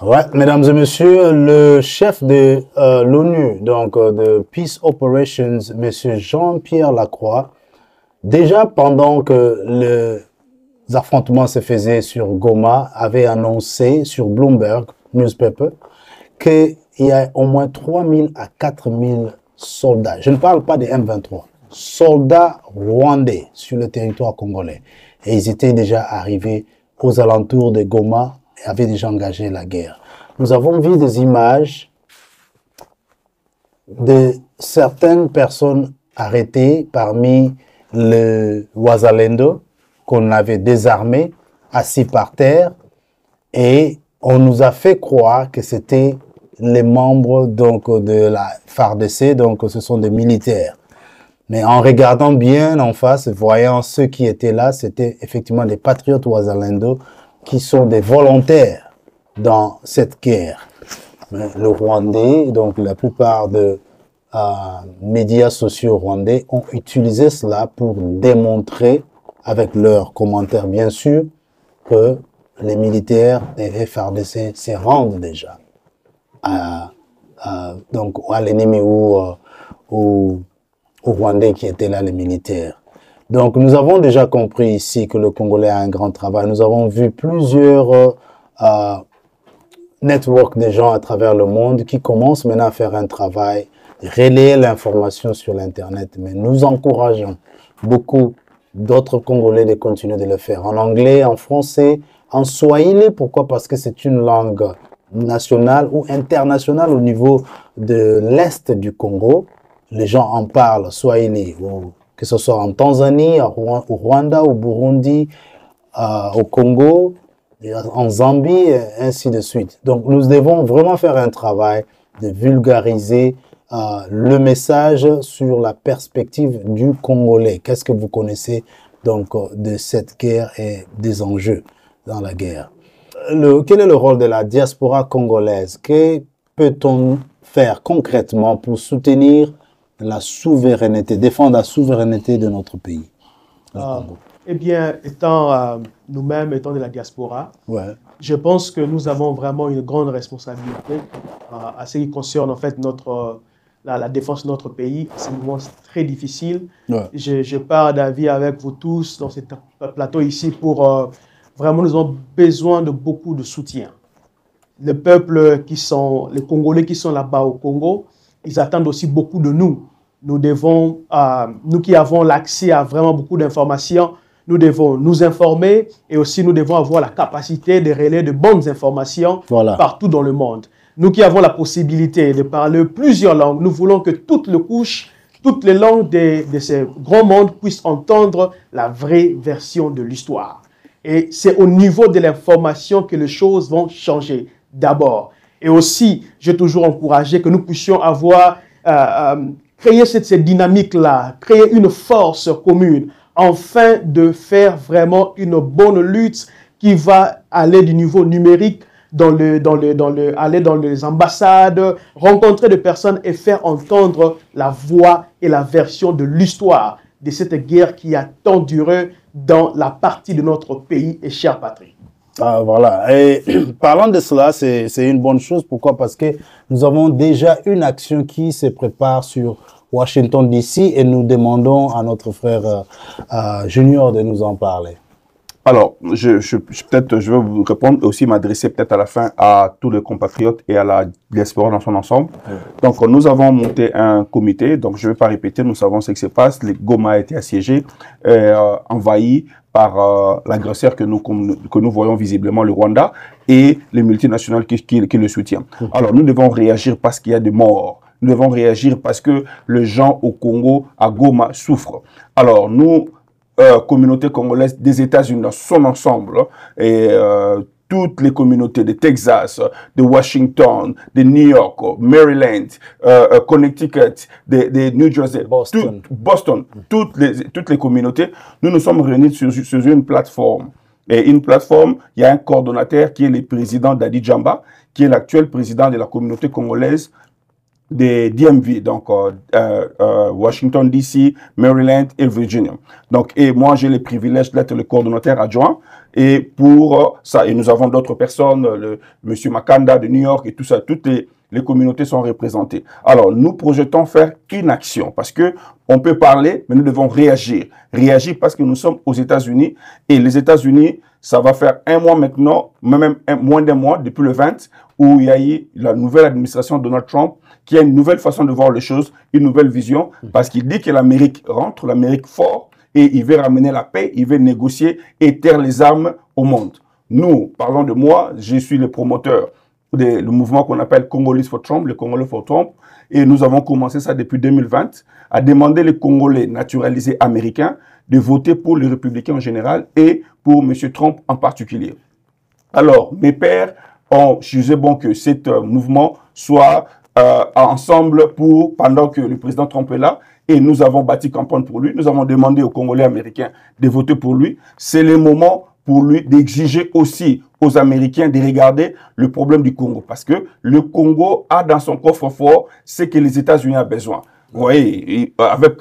Speaker 2: Ouais, mesdames et messieurs, le chef de l'ONU, donc de Peace Operations, monsieur Jean-Pierre Lacroix, déjà pendant que les affrontements se faisaient sur Goma, avait annoncé sur Bloomberg Newspaper qu'il y a au moins 3 000 à 4 000 soldats. Je ne parle pas des M23. Soldats rwandais sur le territoire congolais. Et ils étaient déjà arrivés aux alentours de Goma et avaient déjà engagé la guerre. Nous avons vu des images de certaines personnes arrêtées parmi le Wazalendo qu'on avait désarmé, assis par terre, et on nous a fait croire que c'était les membres donc de la FARDC, donc ce sont des militaires. Mais en regardant bien en face, voyant ceux qui étaient là, c'était effectivement des patriotes Wazalendo qui sont des volontaires dans cette guerre. Mais le Rwandais, donc la plupart de médias sociaux rwandais ont utilisé cela pour démontrer, avec leurs commentaires bien sûr, que les militaires des FARDC se rendent déjà donc à l'ennemi ou aux Rwandais qui étaient là, les militaires. Donc nous avons déjà compris ici que le Congolais a un grand travail. Nous avons vu plusieurs networks de gens à travers le monde qui commencent maintenant à faire un travail, relayer l'information sur l'Internet. Mais nous encourageons beaucoup d'autres Congolais de continuer de le faire. En anglais, en français, en swahili. Pourquoi? Parce que c'est une langue nationale ou internationale au niveau de l'Est du Congo. Les gens en parlent swahili, que ce soit en Tanzanie, au Rwanda, au Burundi, au Congo, en Zambie, et ainsi de suite. Donc nous devons vraiment faire un travail de vulgariser le message sur la perspective du Congolais. Qu'est-ce que vous connaissez donc de cette guerre et des enjeux dans la guerre? Quel est le rôle de la diaspora congolaise? Que peut-on faire concrètement pour soutenir la souveraineté, défendre la souveraineté de notre pays?
Speaker 7: Eh bien, étant nous-mêmes, étant de la diaspora, je pense que nous avons vraiment une grande responsabilité à ce qui concerne en fait la défense de notre pays. C'est un moment très difficile. Je pars d'avis avec vous tous dans ce plateau ici pour vraiment, nous avons besoin de beaucoup de soutien. Les peuples les Congolais qui sont là-bas au Congo, ils attendent aussi beaucoup de nous. Nous devons, nous qui avons l'accès à vraiment beaucoup d'informations, nous devons nous informer et aussi nous devons avoir la capacité de relayer de bonnes informations partout dans le monde. Nous qui avons la possibilité de parler plusieurs langues, nous voulons que toutes les couches, toutes les langues de ces grands mondes puissent entendre la vraie version de l'histoire. Et c'est au niveau de l'information que les choses vont changer d'abord. Et aussi, j'ai toujours encouragé que nous puissions avoir, créer cette dynamique-là, créer une force commune, afin de faire vraiment une bonne lutte qui va aller du niveau numérique, aller dans les ambassades, rencontrer des personnes et faire entendre la voix et la version de l'histoire de cette guerre qui a tant duré dans la partie de notre pays et chère patrie.
Speaker 2: Voilà. Et parlant de cela, c'est une bonne chose. Pourquoi? Parce que nous avons déjà une action qui se prépare sur Washington DC et nous demandons à notre frère Junior de nous en parler.
Speaker 5: Alors, peut-être je vais vous répondre et aussi m'adresser peut-être à la fin à tous les compatriotes et à la diaspora dans son ensemble. Donc, nous avons monté un comité, donc je ne vais pas répéter, nous savons ce qui se passe. Le Goma a été assiégé, envahi par l'agresseur que nous voyons visiblement, le Rwanda, et les multinationales qui le soutiennent. Alors, nous devons réagir parce qu'il y a des morts. Nous devons réagir parce que les gens au Congo, à Goma, souffrent. Alors, nous, communauté congolaise des États-Unis dans son ensemble, et toutes les communautés de Texas, de Washington, de New York, Maryland, Connecticut, de New Jersey, Boston, toutes les communautés, nous nous sommes réunis sur une plateforme. Et une plateforme, il y a un coordonnateur qui est le président Dadi Djamba, qui est l'actuel président de la communauté congolaise des DMV, donc Washington DC, Maryland et Virginia. Donc, et moi, j'ai le privilège d'être le coordonnateur adjoint. Et pour ça, et nous avons d'autres personnes, monsieur Makanda de New York et tout ça, toutes les communautés sont représentées. Alors, nous projetons faire une action parce que on peut parler, mais nous devons réagir. Réagir parce que nous sommes aux États-Unis et les États-Unis, ça va faire un mois maintenant, même moins d'un mois, depuis le 20, où il y a eu la nouvelle administration de Donald Trump qui a une nouvelle façon de voir les choses, une nouvelle vision, parce qu'il dit que l'Amérique rentre, l'Amérique fort, et il veut ramener la paix, il veut négocier et taire les armes au monde. Nous, parlons de moi, je suis le promoteur du mouvement qu'on appelle Congolese for Trump, le Congolais for Trump, et nous avons commencé ça depuis 2020, à demander les Congolais naturalisés américains de voter pour les républicains en général et pour M. Trump en particulier. Alors, mes pères ont jugé bon que ce mouvement soit ensemble pendant que le président Trump est là, et nous avons bâti campagne pour lui. Nous avons demandé aux Congolais américains de voter pour lui. C'est le moment pour lui d'exiger aussi aux Américains de regarder le problème du Congo. Parce que le Congo a dans son coffre-fort ce que les États-Unis ont besoin. Vous voyez, avec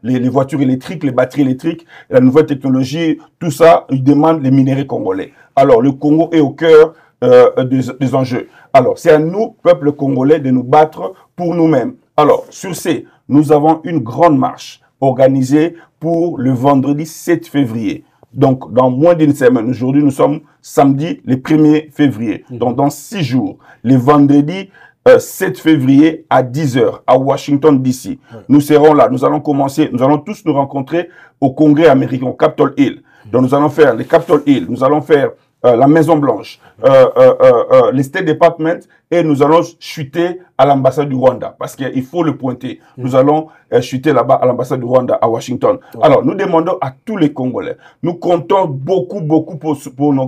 Speaker 5: les voitures électriques, les batteries électriques, la nouvelle technologie, tout ça, ils demandent les minéraux congolais. Alors, le Congo est au cœur des enjeux. Alors, c'est à nous, peuple congolais, de nous battre pour nous-mêmes. Alors, sur ces, nous avons une grande marche organisée pour le vendredi 7 février. Donc, dans moins d'une semaine, aujourd'hui, nous sommes samedi le 1er février. Donc, dans 6 jours, le vendredi 7 février à 10 h à Washington, D.C. Nous serons là. Nous allons commencer, nous allons tous nous rencontrer au Congrès américain, au Capitol Hill. Donc, nous allons faire le Capitol Hill, nous allons faire la Maison Blanche, le State Department, et nous allons chuter à l'ambassade du Rwanda, parce qu'il faut le pointer. Nous allons chuter là-bas à l'ambassade du Rwanda, à Washington. Alors, nous demandons à tous les Congolais, nous comptons beaucoup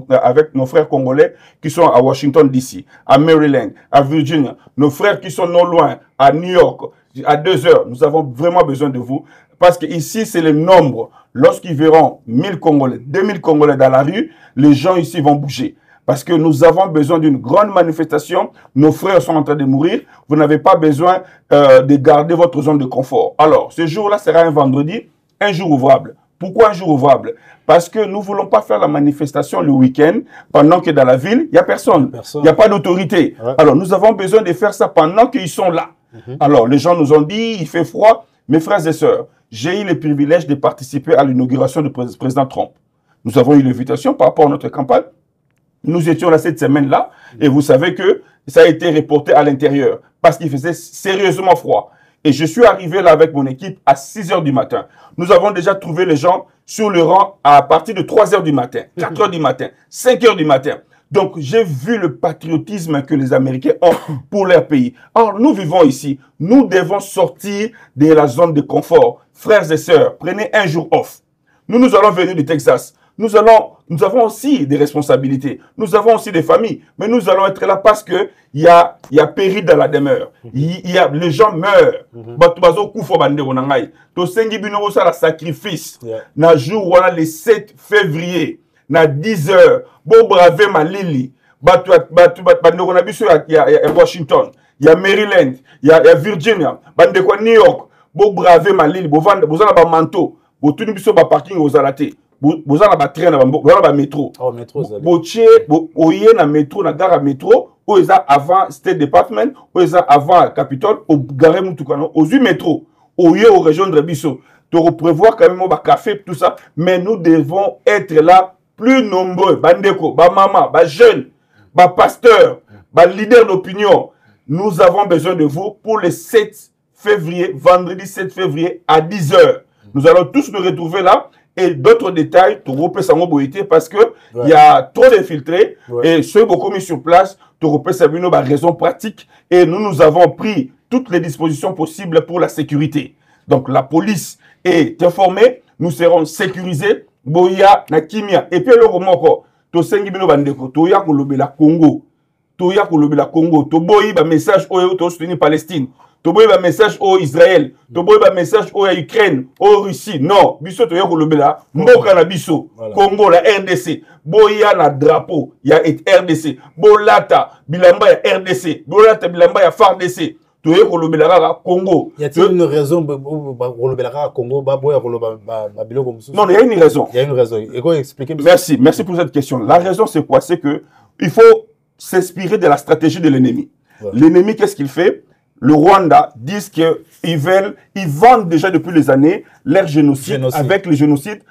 Speaker 5: avec nos frères congolais qui sont à Washington, D.C., à Maryland, à Virginia, nos frères qui sont non loin, à New York, à 2 h. Nous avons vraiment besoin de vous, parce que ici, c'est le nombre. Lorsqu'ils verront 1000 Congolais, 2000 Congolais dans la rue, les gens ici vont bouger. Parce que nous avons besoin d'une grande manifestation. Nos frères sont en train de mourir. Vous n'avez pas besoin de garder votre zone de confort. Alors, ce jour-là sera un vendredi, un jour ouvrable. Pourquoi un jour ouvrable? Parce que nous ne voulons pas faire la manifestation le week-end pendant que dans la ville, il n'y a personne. Il n'y a pas d'autorité. Ouais. Alors, nous avons besoin de faire ça pendant qu'ils sont là. Alors, les gens nous ont dit, il fait froid. Mes frères et sœurs, j'ai eu le privilège de participer à l'inauguration du président Trump. Nous avons eu l'invitation par rapport à notre campagne. Nous étions là cette semaine-là et vous savez que ça a été reporté à l'intérieur parce qu'il faisait sérieusement froid. Et je suis arrivé là avec mon équipe à 6 h du matin. Nous avons déjà trouvé les gens sur le rang à partir de 3 h du matin, 4 h du matin, 5 h du matin. Donc, j'ai vu le patriotisme que les Américains ont pour leur pays. Alors, nous vivons ici. Nous devons sortir de la zone de confort. Frères et sœurs, prenez un jour off. Nous allons venir du Texas. Nous avons aussi des responsabilités. Nous avons aussi des familles. Mais nous allons être là parce que il y a péril dans la demeure. Les gens meurent. Sacrifice. Na jour, voilà le 7 février. Na 10 h. Bo brave malili. Il y a Washington. Il y a Maryland. Il y a Virginia. Bande quoi New York. Bo brave malili. Bo vanda ba manteau. Bo tuni biso ba parking aux alaté. Vous avez un train, vous avez un métro. Vous avez un métro, na gare métro, où ils avant State Department, où ils avant Capitole, au Garé Moutoukano, aux 8 métros, au rejoindre Bisso. Tu prévoir quand même un café, tout ça, mais nous devons être là plus nombreux. Bandeko, maman, jeunes, pasteurs, leaders d'opinion. Nous avons besoin de vous pour le 7 février, vendredi 7 février à 10 h. Nous allons tous nous retrouver là. Et d'autres détails, tu repères sa mobilité parce que il y a trop d'infiltrés et ceux beaucoup mis sur place, tu repères sa raison pratique et nous avons pris toutes les dispositions possibles pour la sécurité. Donc la police est informée, nous serons sécurisés, boya na kimia et puis le remoko, to sengi bino bandeko, to ya kolobela Congo, to ya kolobela Congo, to boyi ba message oyo to soutenir Palestine. Tu as un message au Israël, tu as un message au Ukraine, au Russie. Non, biso to yako lobela, mboka na biso, Congo la RDC, boya na drapeau, il y a RDC, bolata bilamba ya RDC, bolata bilamba ya FARDC. Tu yako lobela Congo.
Speaker 2: Y a-t-il une raison pour lobela Congo ba boya lobela biloko mususu?
Speaker 5: Non, il y a une raison.
Speaker 2: Il y a une raison. Et quoi expliquer?
Speaker 5: Merci pour cette question. La raison c'est quoi? C'est que il faut s'inspirer de la stratégie de l'ennemi. L'ennemi qu'est-ce qu'il fait? Le Rwanda dit qu'ils vendent déjà depuis les années leur génocide. Avec le génocide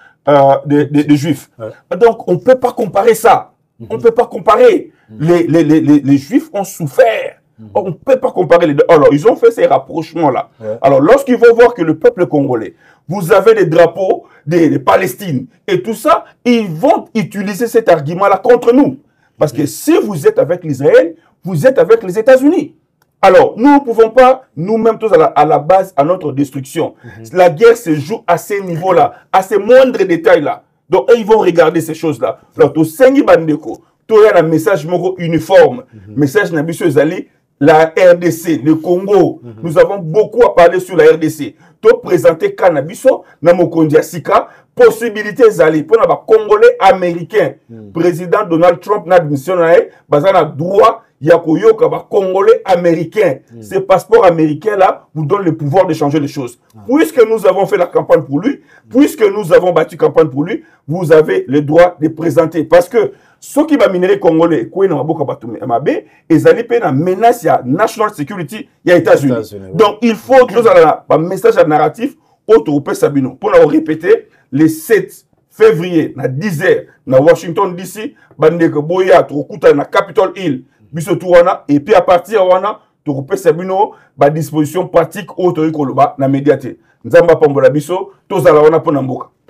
Speaker 5: des Juifs. Donc, on ne peut pas comparer ça. On ne peut pas comparer. Les Juifs ont souffert. On ne peut pas comparer les deux. Alors, ils ont fait ces rapprochements-là. Alors, lorsqu'ils vont voir que le peuple congolais, vous avez des drapeaux des Palestine et tout ça, ils vont utiliser cet argument-là contre nous. Parce que si vous êtes avec l'Israël, vous êtes avec les États-Unis. Alors, nous ne pouvons pas, nous-mêmes tous à la base, à notre destruction. La guerre se joue à ces niveaux-là, à ces moindres détails-là. Donc, ils vont regarder ces choses-là. Alors, tu sengi bandeko, tu as un message uniforme, message n'abuseux zali, la RDC, le Congo. Nous avons beaucoup à parler sur la RDC. Tu as présenté Cannabiso, Namokondia Sika, possibilité zali pour les Congolais américains. Président Donald Trump n'a admission bazana droit. Il y a Congolais américains. Ces passeports américains là vous donnent le pouvoir de changer les choses. Puisque nous avons fait la campagne pour lui, puisque nous avons battu campagne pour lui, vous avez le droit de présenter. Parce que ceux qui va minérer congolais, ils allaient payer une menace à national security, il y a États-Unis. Donc il faut que nous ayons un message narratif autour Sabino pour nous répéter les 7 février à 10 h à Washington DC, bandeko boya trokuta na Capitol Hill. Et puis à partir de là, tu peux savoir la disposition pratique autour de la médiaté.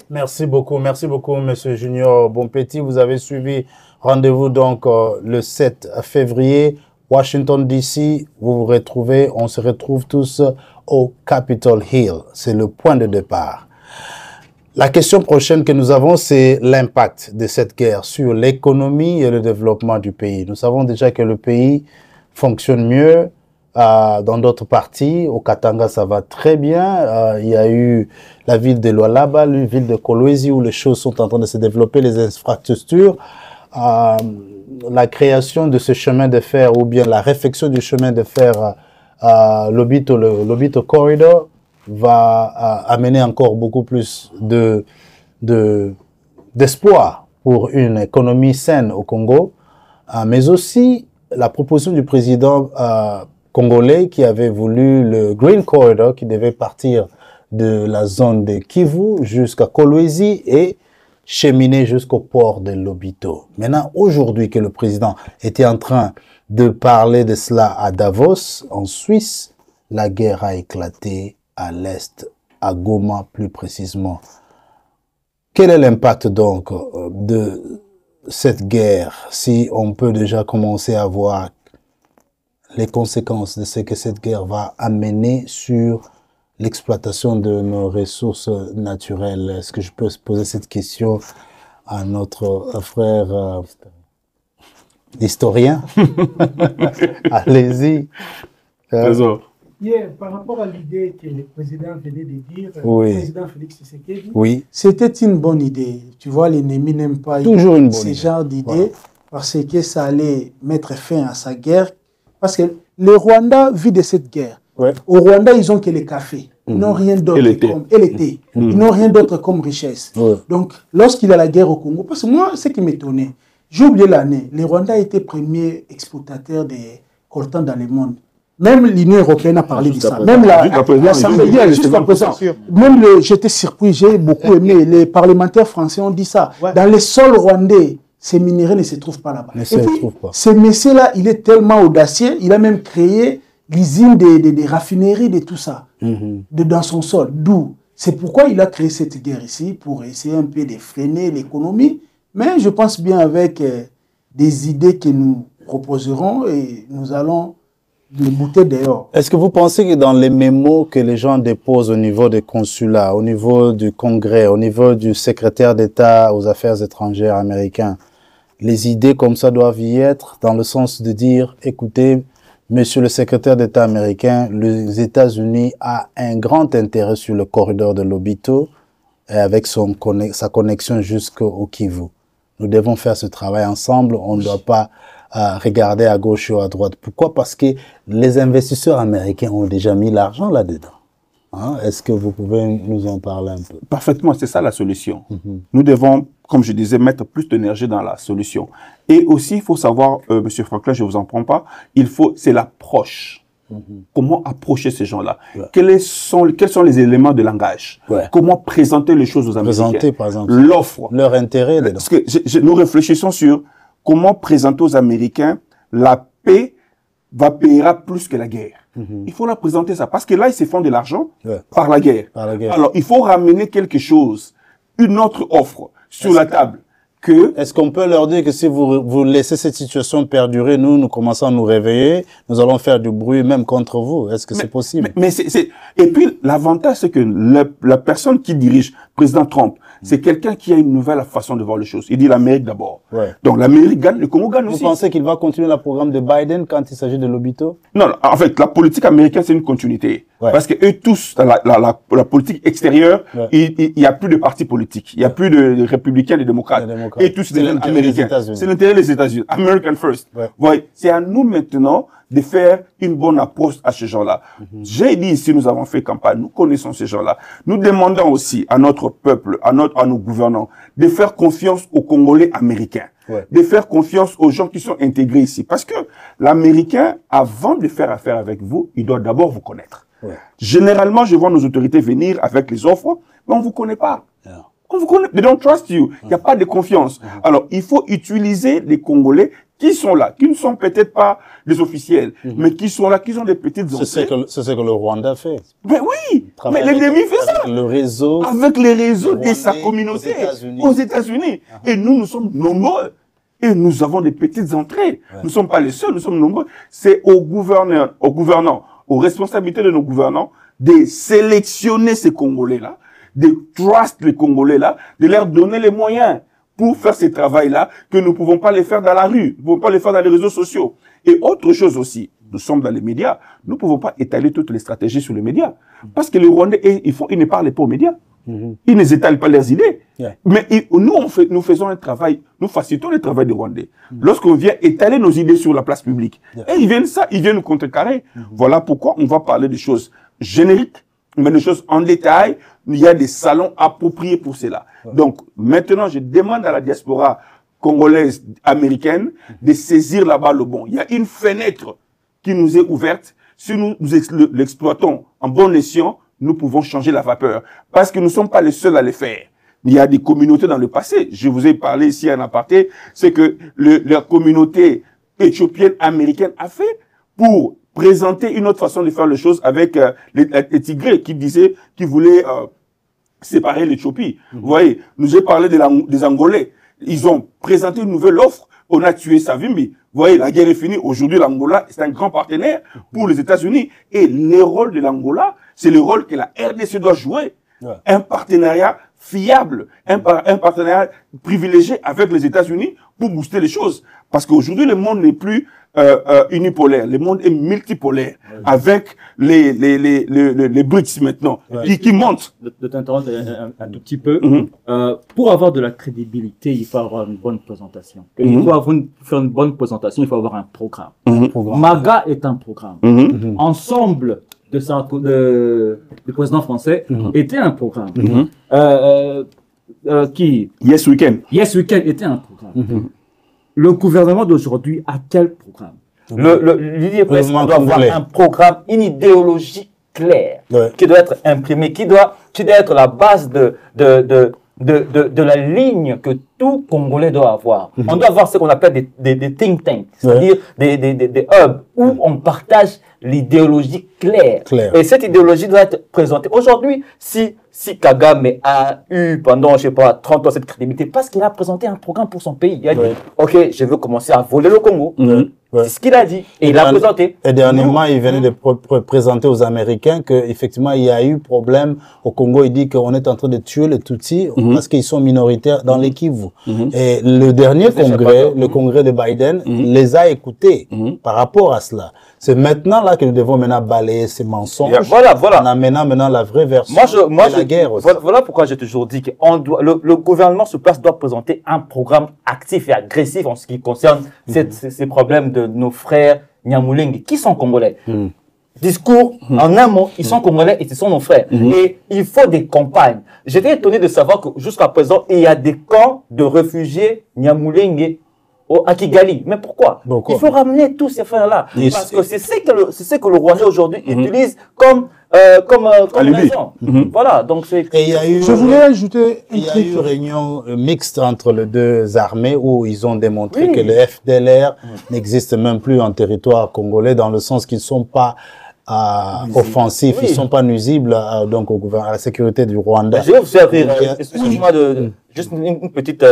Speaker 2: Merci beaucoup, M. Junior Bonpetit. Vous avez suivi rendez-vous donc le 7 février, Washington DC. Vous retrouvez, on se retrouve tous au Capitol Hill. C'est le point de départ. La question prochaine que nous avons, c'est l'impact de cette guerre sur l'économie et le développement du pays. Nous savons déjà que le pays fonctionne mieux dans d'autres parties. Au Katanga, ça va très bien. Il y a eu la ville de Lualaba, la ville de Kolwezi, où les choses sont en train de se développer, les infrastructures. La création de ce chemin de fer ou bien la réfection du chemin de fer l'Obito Corridor va amener encore beaucoup plus d'espoir pour une économie saine au Congo, mais aussi la proposition du président congolais qui avait voulu le Green Corridor qui devait partir de la zone de Kivu jusqu'à Kolwezi et cheminer jusqu'au port de Lobito. Maintenant, aujourd'hui que le président était en train de parler de cela à Davos, en Suisse, la guerre a éclaté à l'est, à Goma plus précisément. Quel est l'impact donc de cette guerre, si on peut déjà commencer à voir les conséquences de ce que cette guerre va amener sur l'exploitation de nos ressources naturelles? Est-ce que je peux poser cette question à notre frère historien? Allez-y.
Speaker 6: Par rapport à l'idée que le président venait de dire,
Speaker 2: oui.
Speaker 6: Le président Félix Tshisekedi,
Speaker 2: oui.
Speaker 6: C'était une bonne idée. Tu vois, l'ennemi n'aime pas ce genre d'idée parce que ça allait mettre fin à sa guerre. Parce que le Rwanda vit de cette guerre. Ouais. Au Rwanda, ils ont que les cafés. Ils n'ont rien d'autre comme l'été. Ils n'ont rien d'autre comme richesse. Ouais. Donc, lorsqu'il y a la guerre au Congo, parce que moi, ce qui m'étonnait, j'ai oublié l'année, le Rwanda a été premier exportateur des coltans dans le monde. Même l'Union européenne a parlé de ça. Même l'Assemblée, jusqu'à présent. Même j'étais surpris, j'ai beaucoup aimé. Les parlementaires français ont dit ça. Ouais. Dans les sols rwandais, ces minéraux ne se trouvent pas là-bas. Ce monsieur-là, il est tellement audacieux, il a même créé l'usine des raffineries, de tout ça, dans son sol. D'où c'est pourquoi il a créé cette guerre ici, pour essayer un peu de freiner l'économie. Mais je pense bien avec des idées que nous proposerons et nous allons les bouter dehors.
Speaker 2: Est-ce que vous pensez que dans les mémos que les gens déposent au niveau des consulats, au niveau du Congrès, au niveau du secrétaire d'État aux affaires étrangères américain, les idées comme ça doivent y être dans le sens de dire, écoutez, monsieur le secrétaire d'État américain, les États-Unis a un grand intérêt sur le corridor de Lobito et avec sa connexion jusqu'au Kivu. Nous devons faire ce travail ensemble, on ne doit pas regarder à gauche ou à droite. Pourquoi? Parce que les investisseurs américains ont déjà mis l'argent là-dedans. Hein? Est-ce que vous pouvez nous en parler un peu?
Speaker 5: Parfaitement, c'est ça la solution. Nous devons, comme je disais, mettre plus d'énergie dans la solution. Et aussi, il faut savoir, Monsieur Franklin, je ne vous en prends pas, c'est l'approche. Comment approcher ces gens-là? Quels sont les éléments de langage? Comment présenter les choses aux Américains?
Speaker 2: Présenter, par exemple,
Speaker 5: l'offre.
Speaker 2: Leur intérêt.
Speaker 5: Parce que nous réfléchissons sur comment présenter aux Américains la paix payera plus que la guerre. Il faut leur présenter ça. Parce que là, ils se font de l'argent par la guerre. Alors, il faut ramener quelque chose, une autre offre sur la table.
Speaker 2: Est-ce qu'on peut leur dire que si vous laissez cette situation perdurer, nous commençons à nous réveiller, nous allons faire du bruit même contre vous? Est-ce que c'est possible?
Speaker 5: Et puis, l'avantage, c'est que la personne qui dirige, président Trump, c'est quelqu'un qui a une nouvelle façon de voir les choses. Il dit l'Amérique d'abord. Donc, l'Amérique gagne, le Congo gagne aussi.
Speaker 2: Vous pensez qu'il va continuer le programme de Biden quand il s'agit de Lobito?
Speaker 5: Non, en fait, la politique américaine, c'est une continuité. Parce que eux tous, la politique extérieure, il n'y a plus de partis politiques. Il n'y a plus de républicains, de démocrates. Et tous, c'est américains. C'est l'intérêt des États-Unis. American first. C'est à nous maintenant de faire une bonne approche à ces gens-là. J'ai dit ici, nous avons fait campagne, nous connaissons ces gens-là. Nous demandons aussi à notre peuple, à nos gouvernants, de faire confiance aux Congolais américains. De faire confiance aux gens qui sont intégrés ici. Parce que l'Américain, avant de faire affaire avec vous, il doit d'abord vous connaître. Généralement, je vois nos autorités venir avec les offres, mais on ne vous connaît pas. On vous connaît, they don't trust you. Il n'y a pas de confiance. Alors, il faut utiliser les Congolais qui sont là, qui ne sont peut-être pas des officiels, mais qui sont là, qui ont des petites entrées.
Speaker 2: C'est ce que le Rwanda fait.
Speaker 5: Mais oui, mais l'ennemi fait ça. Avec les réseaux de sa communauté aux États-Unis. Et nous sommes nombreux. Et nous avons des petites entrées. Nous ne sommes pas les seuls, nous sommes nombreux. C'est aux gouvernants, aux responsabilités de nos gouvernants, de sélectionner ces Congolais-là, de trust les Congolais-là, de leur donner les moyens pour faire ce travail-là, que nous ne pouvons pas les faire dans la rue, nous ne pouvons pas les faire dans les réseaux sociaux. Et autre chose aussi, nous sommes dans les médias, nous ne pouvons pas étaler toutes les stratégies sur les médias. Parce que les Rwandais, ils ne parlent pas aux médias. Ils n'étalent pas leurs idées. Mais nous faisons un travail, nous facilitons le travail des Rwandais. Lorsqu'on vient étaler nos idées sur la place publique, et ils viennent nous contrecarrer. Voilà pourquoi on va parler des choses génériques, mais des choses en détail. Il y a des salons appropriés pour cela. Donc, maintenant, je demande à la diaspora congolaise, américaine, de saisir là-bas le bon. Il y a une fenêtre qui nous est ouverte. Si nous l'exploitons en bon escient, nous pouvons changer la vapeur. Parce que nous ne sommes pas les seuls à le faire. Il y a des communautés dans le passé. Je vous ai parlé ici en aparté. C'est que la communauté éthiopienne américaine a fait pour présenter une autre façon de faire les choses avec les Tigrés qui voulaient séparer l'Éthiopie. Vous voyez, nous ai parlé des Angolais. Ils ont présenté une nouvelle offre. On a tué Savimbi. Vous voyez, la guerre est finie. Aujourd'hui, l'Angola, c'est un grand partenaire pour les États-Unis. Et le rôle de l'Angola, c'est le rôle que la RDC doit jouer. Un partenariat fiable, un partenariat privilégié avec les États-Unis pour booster les choses. Parce qu'aujourd'hui, le monde n'est plus unipolaire. Le monde est multipolaire. Avec les BRICS maintenant, qui montent.
Speaker 4: De t'interrompre un tout petit peu. Pour avoir de la crédibilité, il faut avoir une bonne présentation. Et il faut faire une bonne présentation, il faut avoir un programme. MAGA est un programme. Ensemble du président français était un programme.
Speaker 5: Yes Weekend.
Speaker 4: Yes Weekend était un programme. le gouvernement d'aujourd'hui a quel programme? L'IDPS doit avoir un programme, une idéologie claire qui doit être imprimée, qui doit être la base de la ligne que tout Congolais doit avoir. On doit avoir ce qu'on appelle des think tanks, c'est-à-dire des hubs où on partage l'idéologie claire. Et cette idéologie doit être présentée. Aujourd'hui, si Kagame a eu pendant, je sais pas, 30 ans cette crédibilité, parce qu'il a présenté un programme pour son pays. Il a dit, OK, je veux commencer à voler le Congo. C'est ce qu'il a dit. Et il l'a présenté.
Speaker 2: Et dernièrement, il venait de présenter aux Américains qu'effectivement, il y a eu problème au Congo. Il dit qu'on est en train de tuer les Tutsis parce qu'ils sont minoritaires dans les Kivu. Et le dernier congrès, le congrès de Biden, les a écoutés par rapport à cela. C'est maintenant là que nous devons maintenant balayer ces mensonges.
Speaker 4: Voilà.
Speaker 2: En amenant maintenant la vraie version de la guerre aussi.
Speaker 4: Voilà pourquoi j'ai toujours dit que le gouvernement sur place doit présenter un programme actif et agressif en ce qui concerne ces problèmes de nos frères Nyamulenge, qui sont congolais. Discours, en un mot, ils sont congolais et ce sont nos frères. Et il faut des campagnes. J'étais étonné de savoir que jusqu'à présent, il y a des camps de réfugiés Nyamulenge à Kigali. Mais pourquoi? Il faut ramener tous ces frères-là. Parce que c'est ce que le Rwandais aujourd'hui utilise comme raison. Voilà, donc c'est...
Speaker 6: Je voulais ajouter
Speaker 2: il y a eu une réunion mixte entre les deux armées où ils ont démontré que le FDLR n'existe même plus en territoire congolais dans le sens qu'ils ne sont pas offensifs, ils ne sont pas nuisibles donc à la sécurité du Rwanda.
Speaker 4: Je vais vous faire rire. Excusez-moi de juste une petite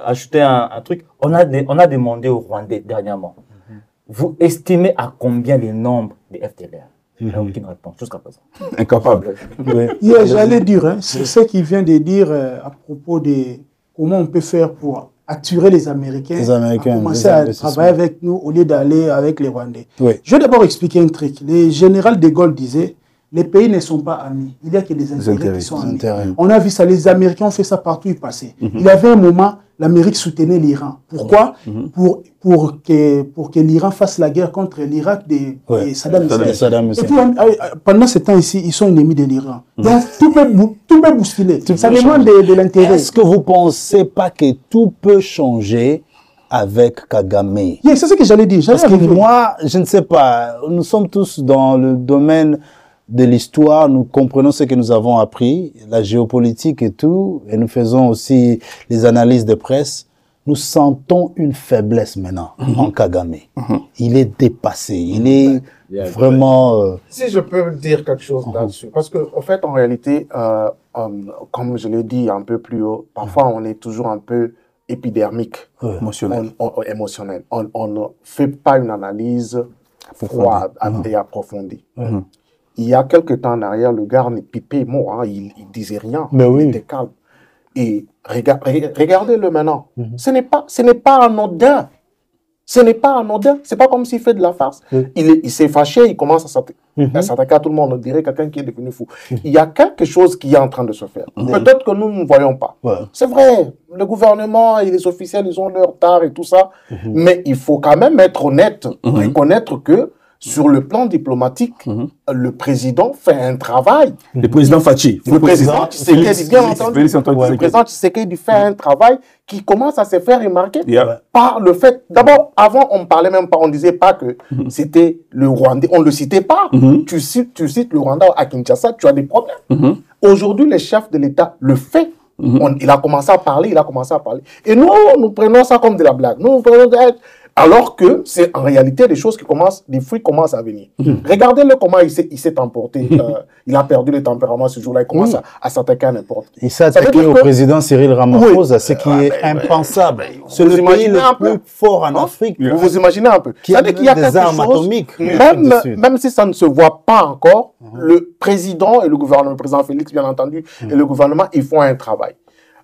Speaker 4: ajouter un truc. On a demandé aux Rwandais dernièrement. Vous estimez à combien les nombres des FDLR? Il n'y a aucune réponse jusqu'à présent.
Speaker 5: Incapable.
Speaker 6: J'allais dire, c'est ce qu'il vient de dire à propos de comment on peut faire pour attirer les Américains, à commencer à travailler avec nous au lieu d'aller avec les Rwandais. Je vais d'abord expliquer un truc. Le général de Gaulle disait, les pays ne sont pas amis. Il y a que les intérêts qui sont amis. On a vu ça, les Américains ont fait ça partout où ils passaient. Il y avait un moment, l'Amérique soutenait l'Iran. Pourquoi? Pour que l'Iran fasse la guerre contre l'Irak de Saddam Hussein. Pendant ce temps ici, ils sont ennemis de l'Iran. Donc tout peut bousculer. Ça demande de l'intérêt.
Speaker 2: Est-ce que vous ne pensez pas que tout peut changer avec Kagame?
Speaker 6: C'est ce que j'allais dire.
Speaker 2: Parce que moi, je ne sais pas, nous sommes tous dans le domaine de l'histoire, nous comprenons ce que nous avons appris, la géopolitique et tout, et nous faisons aussi les analyses de presse. Nous sentons une faiblesse maintenant en Kagame. Il est dépassé, il est vraiment...
Speaker 3: Si je peux dire quelque chose là-dessus, parce que en fait, en réalité, comme je l'ai dit un peu plus haut, parfois on est toujours un peu épidermique, émotionnel. On ne fait pas une analyse froide et approfondie. Il y a quelques temps en arrière, le gars n'est pipé mort, il disait rien, il était calme. Et regardez-le maintenant. Ce n'est pas anodin. Ce n'est pas anodin. C'est pas comme s'il fait de la farce. Il s'est fâché, il commence à s'attaquer à tout le monde. On dirait quelqu'un qui est devenu fou. Il y a quelque chose qui est en train de se faire. Peut-être que nous ne voyons pas. C'est vrai, le gouvernement et les officiels, ils ont leur tard et tout ça. Mais il faut quand même être honnête, reconnaître que sur le plan diplomatique, le président fait un travail.
Speaker 5: Le président Fachi.
Speaker 3: Le président Tshisekedi, bien entendu. Le président Tshisekedi fait un travail qui commence à se faire remarquer par le fait... D'abord, avant, on ne parlait même pas, on ne disait pas que c'était le Rwandais. On ne le citait pas. Tu cites le Rwanda à Kinshasa, tu as des problèmes. Aujourd'hui, le chef de l'État le fait. Il a commencé à parler, Et nous, nous prenons ça comme de la blague. Nous prenons alors que c'est en réalité des choses des fruits commencent à venir. Regardez-le comment il s'est emporté. Il a perdu le tempérament ce jour-là. Il commence à s'attaquer à n'importe qui.
Speaker 2: Il s'est attaqué au président Cyril Ramaphosa, ce qui est impensable. C'est le pays le plus fort en Afrique.
Speaker 3: Vous vous imaginez un peu.
Speaker 2: Qui a des armes atomiques.
Speaker 3: Même si ça ne se voit pas encore, le président et le gouvernement, le président Félix, bien entendu, et le gouvernement, ils font un travail.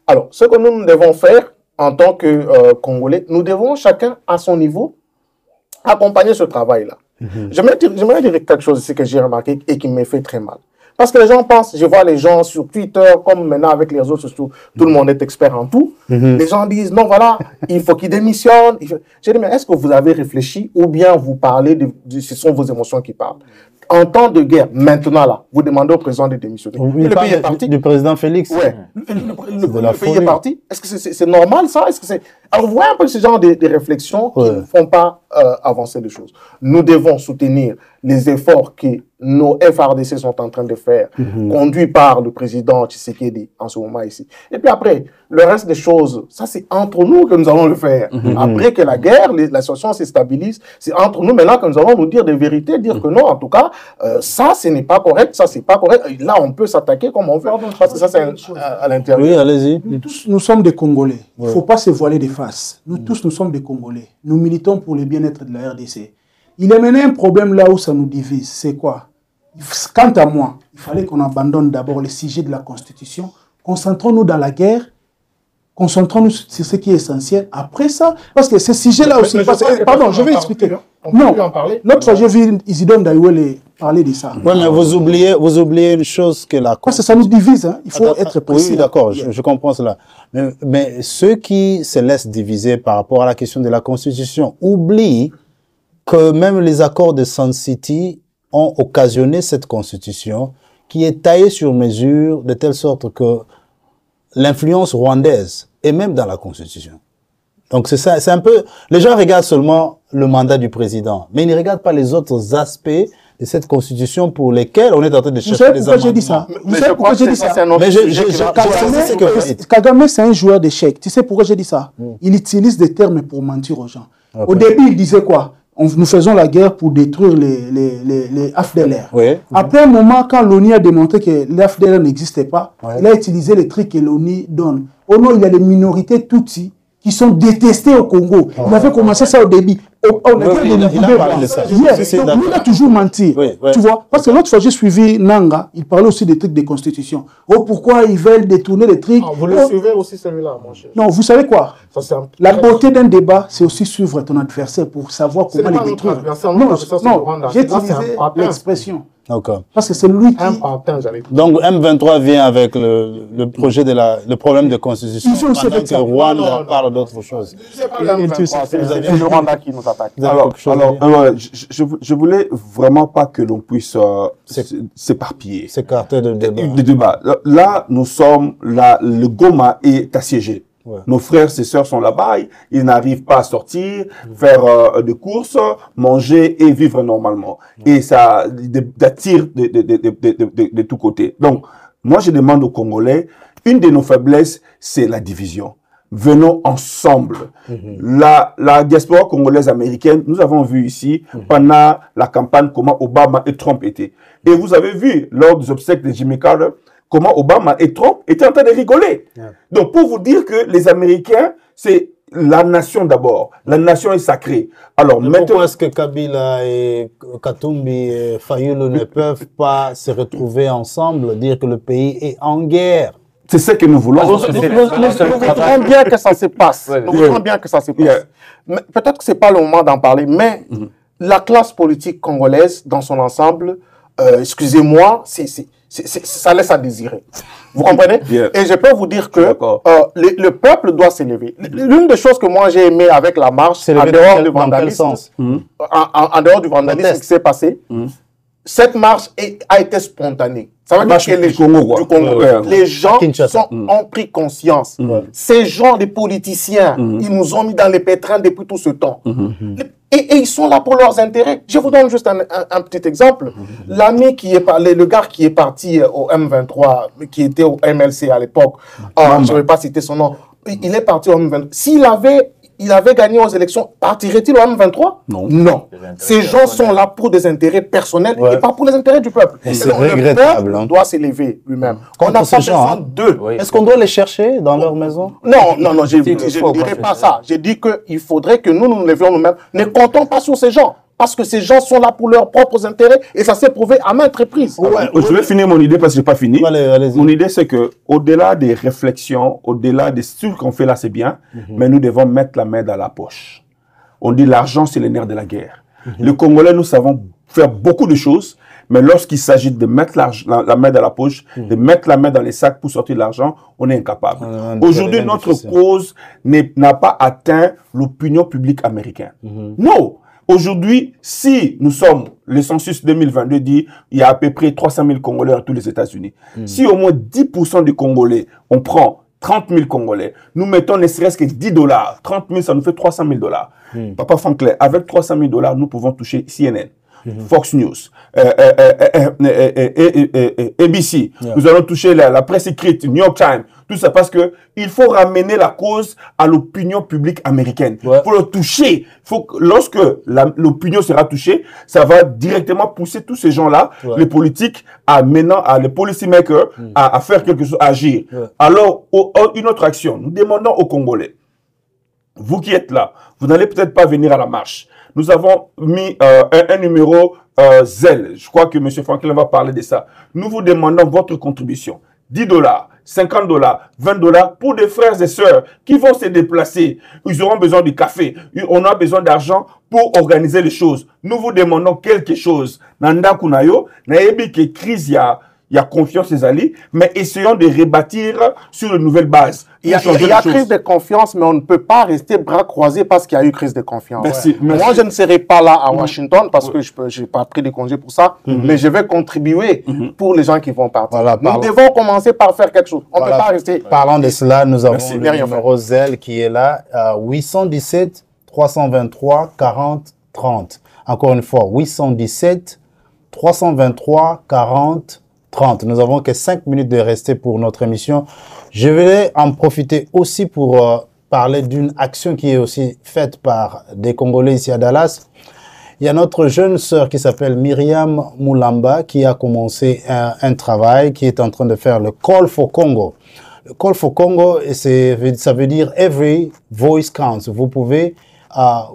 Speaker 3: Alors, ce que nous devons faire, en tant que Congolais, nous devons chacun à son niveau accompagner ce travail-là. J'aimerais dire quelque chose ici que j'ai remarqué et qui me fait très mal. Parce que les gens pensent, je vois les gens sur Twitter, comme maintenant avec les réseaux sociaux, tout le monde est expert en tout. Les gens disent, non, voilà, il faut qu'il démissionne. J'ai dit, mais est-ce que vous avez réfléchi ou bien vous parlez ce sont vos émotions qui parlent? en temps de guerre, maintenant là, vous demandez au président de démissionner.
Speaker 2: Le pays est parti. Du président Félix.
Speaker 3: Ouais. Le pays est parti. Est-ce que c'est normal ça? Est-ce que c'est... Alors, vous voyez un peu ce genre de réflexions qui ne font pas avancer les choses. Nous devons soutenir les efforts que nos FRDC sont en train de faire, conduits par le président Tshisekedi en ce moment ici. Et puis après, le reste des choses, ça c'est entre nous que nous allons le faire. Après que la guerre, la situation se stabilise, c'est entre nous maintenant que nous allons nous dire des vérités, dire que non, en tout cas, ça ce n'est pas correct, ça c'est pas correct. Et là, on peut s'attaquer comme on veut, parce que ça c'est à l'intérieur.
Speaker 2: Oui, allez-y.
Speaker 6: Nous tous, nous sommes des Congolais. Il ne faut pas se voiler des faces. Nous tous, nous sommes des Congolais. Nous militons pour le bien-être de la RDC. Il est mené un problème là où ça nous divise. C'est quoi? Quant à moi, il fallait qu'on abandonne d'abord le sujet de la Constitution. Concentrons-nous dans la guerre. Concentrons-nous sur ce qui est essentiel. Après ça, parce que ce sujet-là aussi... Pardon, je vais expliquer. Non, l'autre fois, j'ai vu Isidore Ndaïwele parler de ça.
Speaker 2: Oui, mais vous oubliez une chose que la...
Speaker 6: Parce que ça nous divise, hein. Il faut être précis.
Speaker 2: Oui, d'accord, je comprends cela. Mais ceux qui se laissent diviser par rapport à la question de la Constitution oublient que même les accords de Sun City ont occasionné cette Constitution qui est taillée sur mesure de telle sorte que l'influence rwandaise est même dans la Constitution. Donc c'est ça, c'est un peu... Les gens regardent seulement le mandat du président, mais ils ne regardent pas les autres aspects de cette Constitution pour lesquels on est en train de chercher des amendements.
Speaker 6: Pourquoi j'ai dit ça? Vous savez pourquoi j'ai dit ça? Kagame, c'est un joueur d'échecs. Tu sais pourquoi j'ai dit ça? Il utilise des termes pour mentir aux gens. Au début, il disait quoi? Nous faisons la guerre pour détruire les AFDLR.
Speaker 2: Oui.
Speaker 6: Après un moment, quand l'ONU a démontré que les AFDLR n'existaient pas, il a utilisé les trucs que l'ONU donne. Oh non, il y a des minorités Tutsis qui sont détestées au Congo. Il avait commencé ça au début. Il a toujours menti. Tu vois? Parce que l'autre fois, j'ai suivi Nanga, il parlait aussi des trucs de constitution. Oh, pourquoi ils veulent détourner les trucs?
Speaker 3: Vous le suivez aussi celui-là, mon cher.
Speaker 6: Non, vous savez quoi?
Speaker 3: Ça,
Speaker 6: la beauté d'un débat, c'est aussi suivre ton adversaire pour savoir comment les détruire. Non, j'ai utilisé l'expression. Parce que c'est lui qui...
Speaker 2: Donc M23 vient avec le projet de le problème de constitution. Pendant que Rwanda parle d'autre chose.
Speaker 3: C'est le Rwanda qui nous attaque.
Speaker 5: Alors, je voulais vraiment pas que l'on puisse s'éparpiller.
Speaker 2: S'écarter de débat.
Speaker 5: De débat. Là, nous sommes là, le Goma est assiégé. Ouais. Nos frères et sœurs sont là-bas, ils n'arrivent pas à sortir, faire des courses, manger et vivre normalement. Et ça attire de tous côtés. Donc, moi, je demande aux Congolais, une de nos faiblesses, c'est la division. Venons ensemble. La diaspora congolaise américaine, nous avons vu ici, pendant la campagne, comment Obama et Trump étaient. Et vous avez vu, lors des obsèques de Jimmy Carter, comment Obama et Trump étaient en train de rigoler. Donc, pour vous dire que les Américains, c'est la nation d'abord. La nation est sacrée. Alors,
Speaker 2: maintenant... Pourquoi est-ce que Kabila et Katumbi et Fayulu ne peuvent pas se retrouver ensemble, dire que le pays est en guerre?
Speaker 5: C'est ce que nous voulons.
Speaker 3: Nous voudrons bien que ça se passe. Nous voudrons bien que ça se passe. Peut-être que ce n'est pas le moment d'en parler, mais la classe politique congolaise, dans son ensemble, excusez-moi, ça laisse à désirer. Vous comprenez? Et je peux vous dire que le peuple doit s'élever. L'une des choses que moi j'ai aimé avec la marche, en dehors du vandalisme, en dehors du vandalisme qui s'est passé, cette marche a été spontanée. Ça veut dire que les gens ont pris conscience. Ces gens, les politiciens, ils nous ont mis dans les pétrins depuis tout ce temps. Et ils sont là pour leurs intérêts. Je vous donne juste un petit exemple. L'ami qui est parlé, le gars qui est parti au M23, qui était au MLC à l'époque, je ne vais pas citer son nom, il est parti au M23. S'il avait gagné aux élections, partirait-il au M23? Non. Ces gens sont là pour des intérêts personnels et pas pour les intérêts du peuple.
Speaker 2: C'est regrettable.
Speaker 3: Le peuple doit s'élever lui-même. On n'a pas besoin d'eux.
Speaker 2: Est-ce qu'on doit les chercher dans leur maison?
Speaker 3: Non, je ne dirais pas ça. J'ai dit qu'il faudrait que nous levions nous-mêmes. Ne comptons pas sur ces gens. Parce que ces gens sont là pour leurs propres intérêts et ça s'est prouvé à maintes reprises.
Speaker 5: Je vais finir mon idée parce que je n'ai pas fini. Mon idée, c'est que au-delà des réflexions, au-delà de ce qu'on fait là, c'est bien, mais nous devons mettre la main dans la poche. On dit l'argent, c'est le nerf de la guerre. Les Congolais, nous savons faire beaucoup de choses, mais lorsqu'il s'agit de mettre la main dans la poche, de mettre la main dans les sacs pour sortir de l'argent, on est incapable. Aujourd'hui, notre cause n'a pas atteint l'opinion publique américaine. Non! Aujourd'hui, si nous sommes, le census 2022 dit il y a à peu près 300 000 Congolais dans tous les États-Unis. Si au moins 10% des Congolais, on prend 30 000 Congolais, nous mettons ne serait-ce que 10 $. 30 000, ça nous fait 300 000 $. Papa Franklin, avec 300 000 $, nous pouvons toucher CNN, Fox News, ABC. Nous allons toucher la presse écrite, New York Times. Tout ça parce que il faut ramener la cause à l'opinion publique américaine. Il faut le toucher. Lorsque l'opinion sera touchée, ça va directement pousser tous ces gens-là, les politiques, les policymakers, à faire quelque chose, à agir. Alors, une autre action. Nous demandons aux Congolais, vous qui êtes là, vous n'allez peut-être pas venir à la marche. Nous avons mis un numéro ZEL. Je crois que M. Franklin va parler de ça. Nous vous demandons votre contribution. 10 $, 50 $, 20 $ pour des frères et sœurs qui vont se déplacer. Ils auront besoin du café. On a besoin d'argent pour organiser les choses. Nous vous demandons quelque chose. Nanda Kunayo, naebi que crise il y a confiance les alliés, mais essayons de rebâtir sur de nouvelles bases.
Speaker 3: Il y a crise de confiance, mais on ne peut pas rester bras croisés parce qu'il y a eu crise de confiance.
Speaker 5: Merci.
Speaker 3: Moi, je ne serai pas là à Washington parce que je n'ai pas pris de congé pour ça, mais je vais contribuer pour les gens qui vont partir.
Speaker 2: Voilà,
Speaker 3: nous devons commencer par faire quelque chose. On ne peut pas rester...
Speaker 2: Parlant de cela, nous avons le numéro ZEL qui est là, 817 323 40 30. Encore une fois, 817 323 40 30. Nous avons que 5 minutes de rester pour notre émission. Je vais en profiter aussi pour parler d'une action qui est aussi faite par des Congolais ici à Dallas. Il y a notre jeune sœur qui s'appelle Myriam Mulamba qui a commencé un travail qui est en train de faire le Call for Congo. Le Call for Congo, ça veut dire Every Voice Counts. Vous pouvez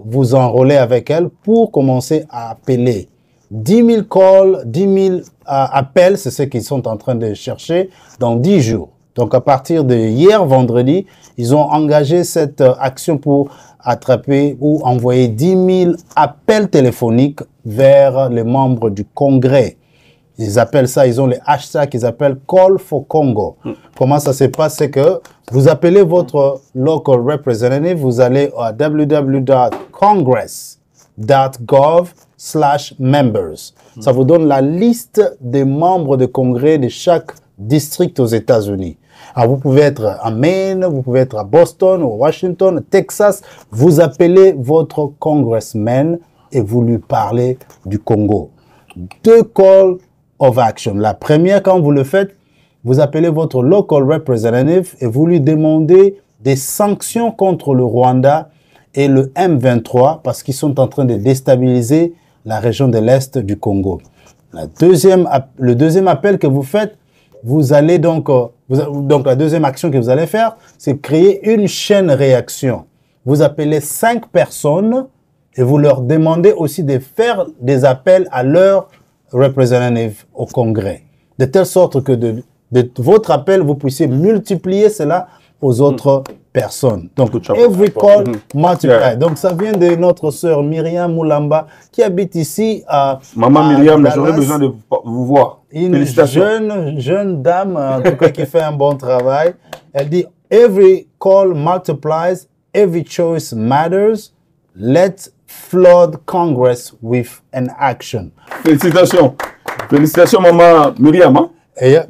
Speaker 2: vous enrôler avec elle pour commencer à appeler. 10 000 calls, 10 000 appels, c'est ce qu'ils sont en train de chercher dans 10 jours. Donc, à partir de hier, vendredi, ils ont engagé cette action pour attraper ou envoyer 10 000 appels téléphoniques vers les membres du Congrès. Ils appellent ça, ils ont les hashtags qu'ils appellent Call for Congo. Comment ça se passe? C'est que vous appelez votre local representative, vous allez à www.congress.gov/members. Ça vous donne la liste des membres de congrès de chaque district aux États-Unis. Alors, vous pouvez être à Maine, vous pouvez être à Boston, ou Washington, Texas. Vous appelez votre congressman et vous lui parlez du Congo. 2 calls of action. La première, quand vous le faites, vous appelez votre local representative et vous lui demandez des sanctions contre le Rwanda et le M23 parce qu'ils sont en train de déstabiliser la région de l'Est du Congo. Le deuxième appel que vous faites, vous allez donc la deuxième action que vous allez faire, c'est créer une chaîne réaction. Vous appelez 5 personnes et vous leur demandez aussi de faire des appels à leur representative au Congrès. De telle sorte que de votre appel, vous puissiez multiplier cela aux autres personnes. Donc, every call multiply. Donc, ça vient de notre sœur Myriam Mulamba qui habite ici à
Speaker 5: Maman Myriam, j'aurais besoin de vous voir.
Speaker 2: Une jeune dame, en tout cas, qui fait un bon travail. Elle dit, every call multiplies, every choice matters. Let's flood Congress with an action.
Speaker 5: Félicitations. Félicitations, Maman Myriam. Hein?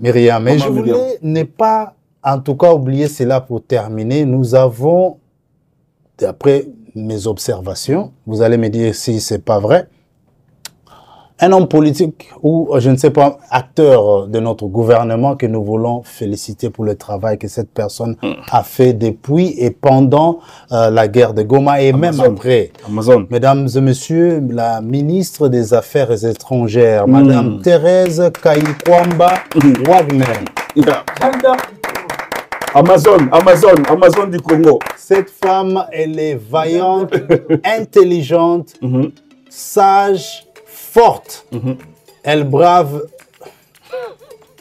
Speaker 2: Myriam, mais je voulais ne pas, en tout cas, oublier cela pour terminer. Nous avons, d'après mes observations, vous allez me dire si c'est pas vrai, un homme politique ou, je ne sais pas, acteur de notre gouvernement que nous voulons féliciter pour le travail que cette personne a fait depuis et pendant la guerre de Goma et même après. Mesdames et messieurs, la ministre des Affaires étrangères, Madame Thérèse Kayikwamba Wagner.
Speaker 5: Amazon du Congo.
Speaker 2: Cette femme, elle est vaillante, intelligente, sage, forte. Elle brave.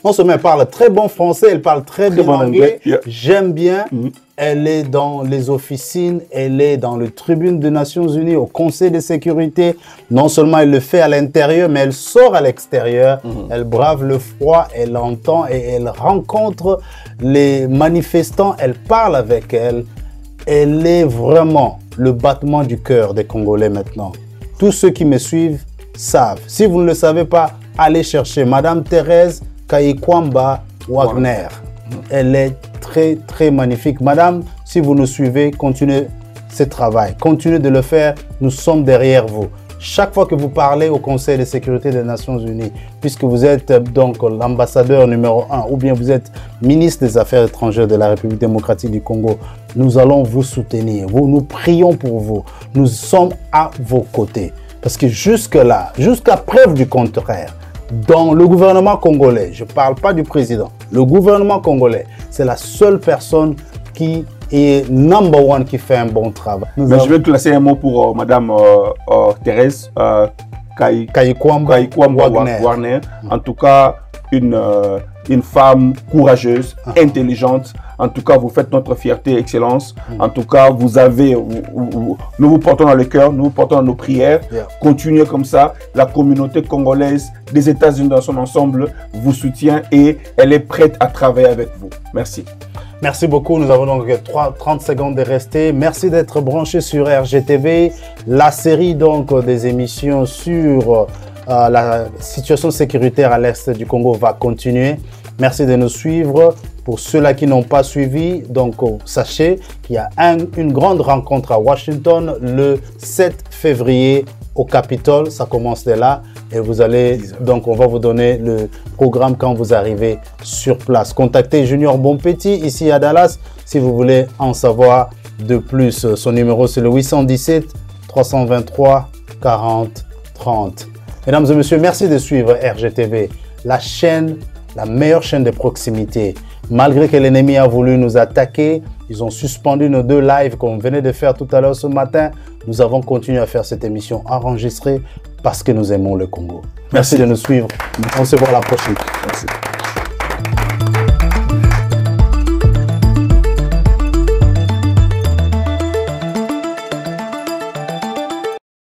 Speaker 2: Non seulement elle parle très bon français, elle parle très bien anglais. J'aime bien. Elle est dans les officines, elle est dans le tribune des Nations Unies, au Conseil de sécurité. Non seulement elle le fait à l'intérieur, mais elle sort à l'extérieur. Elle brave le froid, elle entend et elle rencontre les manifestants. Elle parle avec elle. Elle est vraiment le battement du cœur des Congolais maintenant. tous ceux qui me suivent savent. Si vous ne le savez pas, allez chercher Madame Thérèse Kayikwamba Wagner. Elle est très, très magnifique. Madame, si vous nous suivez, continuez ce travail. Continuez de le faire. Nous sommes derrière vous. Chaque fois que vous parlez au Conseil de sécurité des Nations Unies, puisque vous êtes donc l'ambassadeur numéro 1 ou bien vous êtes ministre des Affaires étrangères de la République démocratique du Congo, nous allons vous soutenir. Nous prions pour vous. Nous sommes à vos côtés. Parce que jusque-là, jusqu'à preuve du contraire, dans le gouvernement congolais, je ne parle pas du président, le gouvernement congolais, c'est la seule personne qui est number one qui fait un bon travail.
Speaker 5: Mais je vais classer un mot pour Madame Thérèse
Speaker 2: Kayikwamba
Speaker 5: Wagner. En tout cas, une femme courageuse, intelligente. En tout cas, vous faites notre fierté, Excellence. En tout cas, nous vous portons dans le cœur, nous vous portons dans nos prières. Continuez comme ça. La communauté congolaise des États-Unis dans son ensemble vous soutient et elle est prête à travailler avec vous. Merci.
Speaker 2: Merci beaucoup. Nous avons donc 30 secondes de rester. Merci d'être branché sur RGTV. La série donc des émissions sur la situation sécuritaire à l'est du Congo va continuer. Merci de nous suivre. Pour ceux-là qui n'ont pas suivi, donc sachez qu'il y a une grande rencontre à Washington le 7 février au Capitole. Ça commence dès là. Et vous allez, donc on va vous donner le programme quand vous arrivez sur place. Contactez Junior Bonpetit ici à Dallas si vous voulez en savoir de plus. Son numéro c'est le 817 323 40 30. Mesdames et messieurs, merci de suivre RGTV, la chaîne, la meilleure chaîne de proximité. Malgré que l'ennemi a voulu nous attaquer, ils ont suspendu nos 2 lives qu'on venait de faire tout à l'heure ce matin. Nous avons continué à faire cette émission enregistrée parce que nous aimons le Congo. Merci de nous suivre. On se voit la prochaine.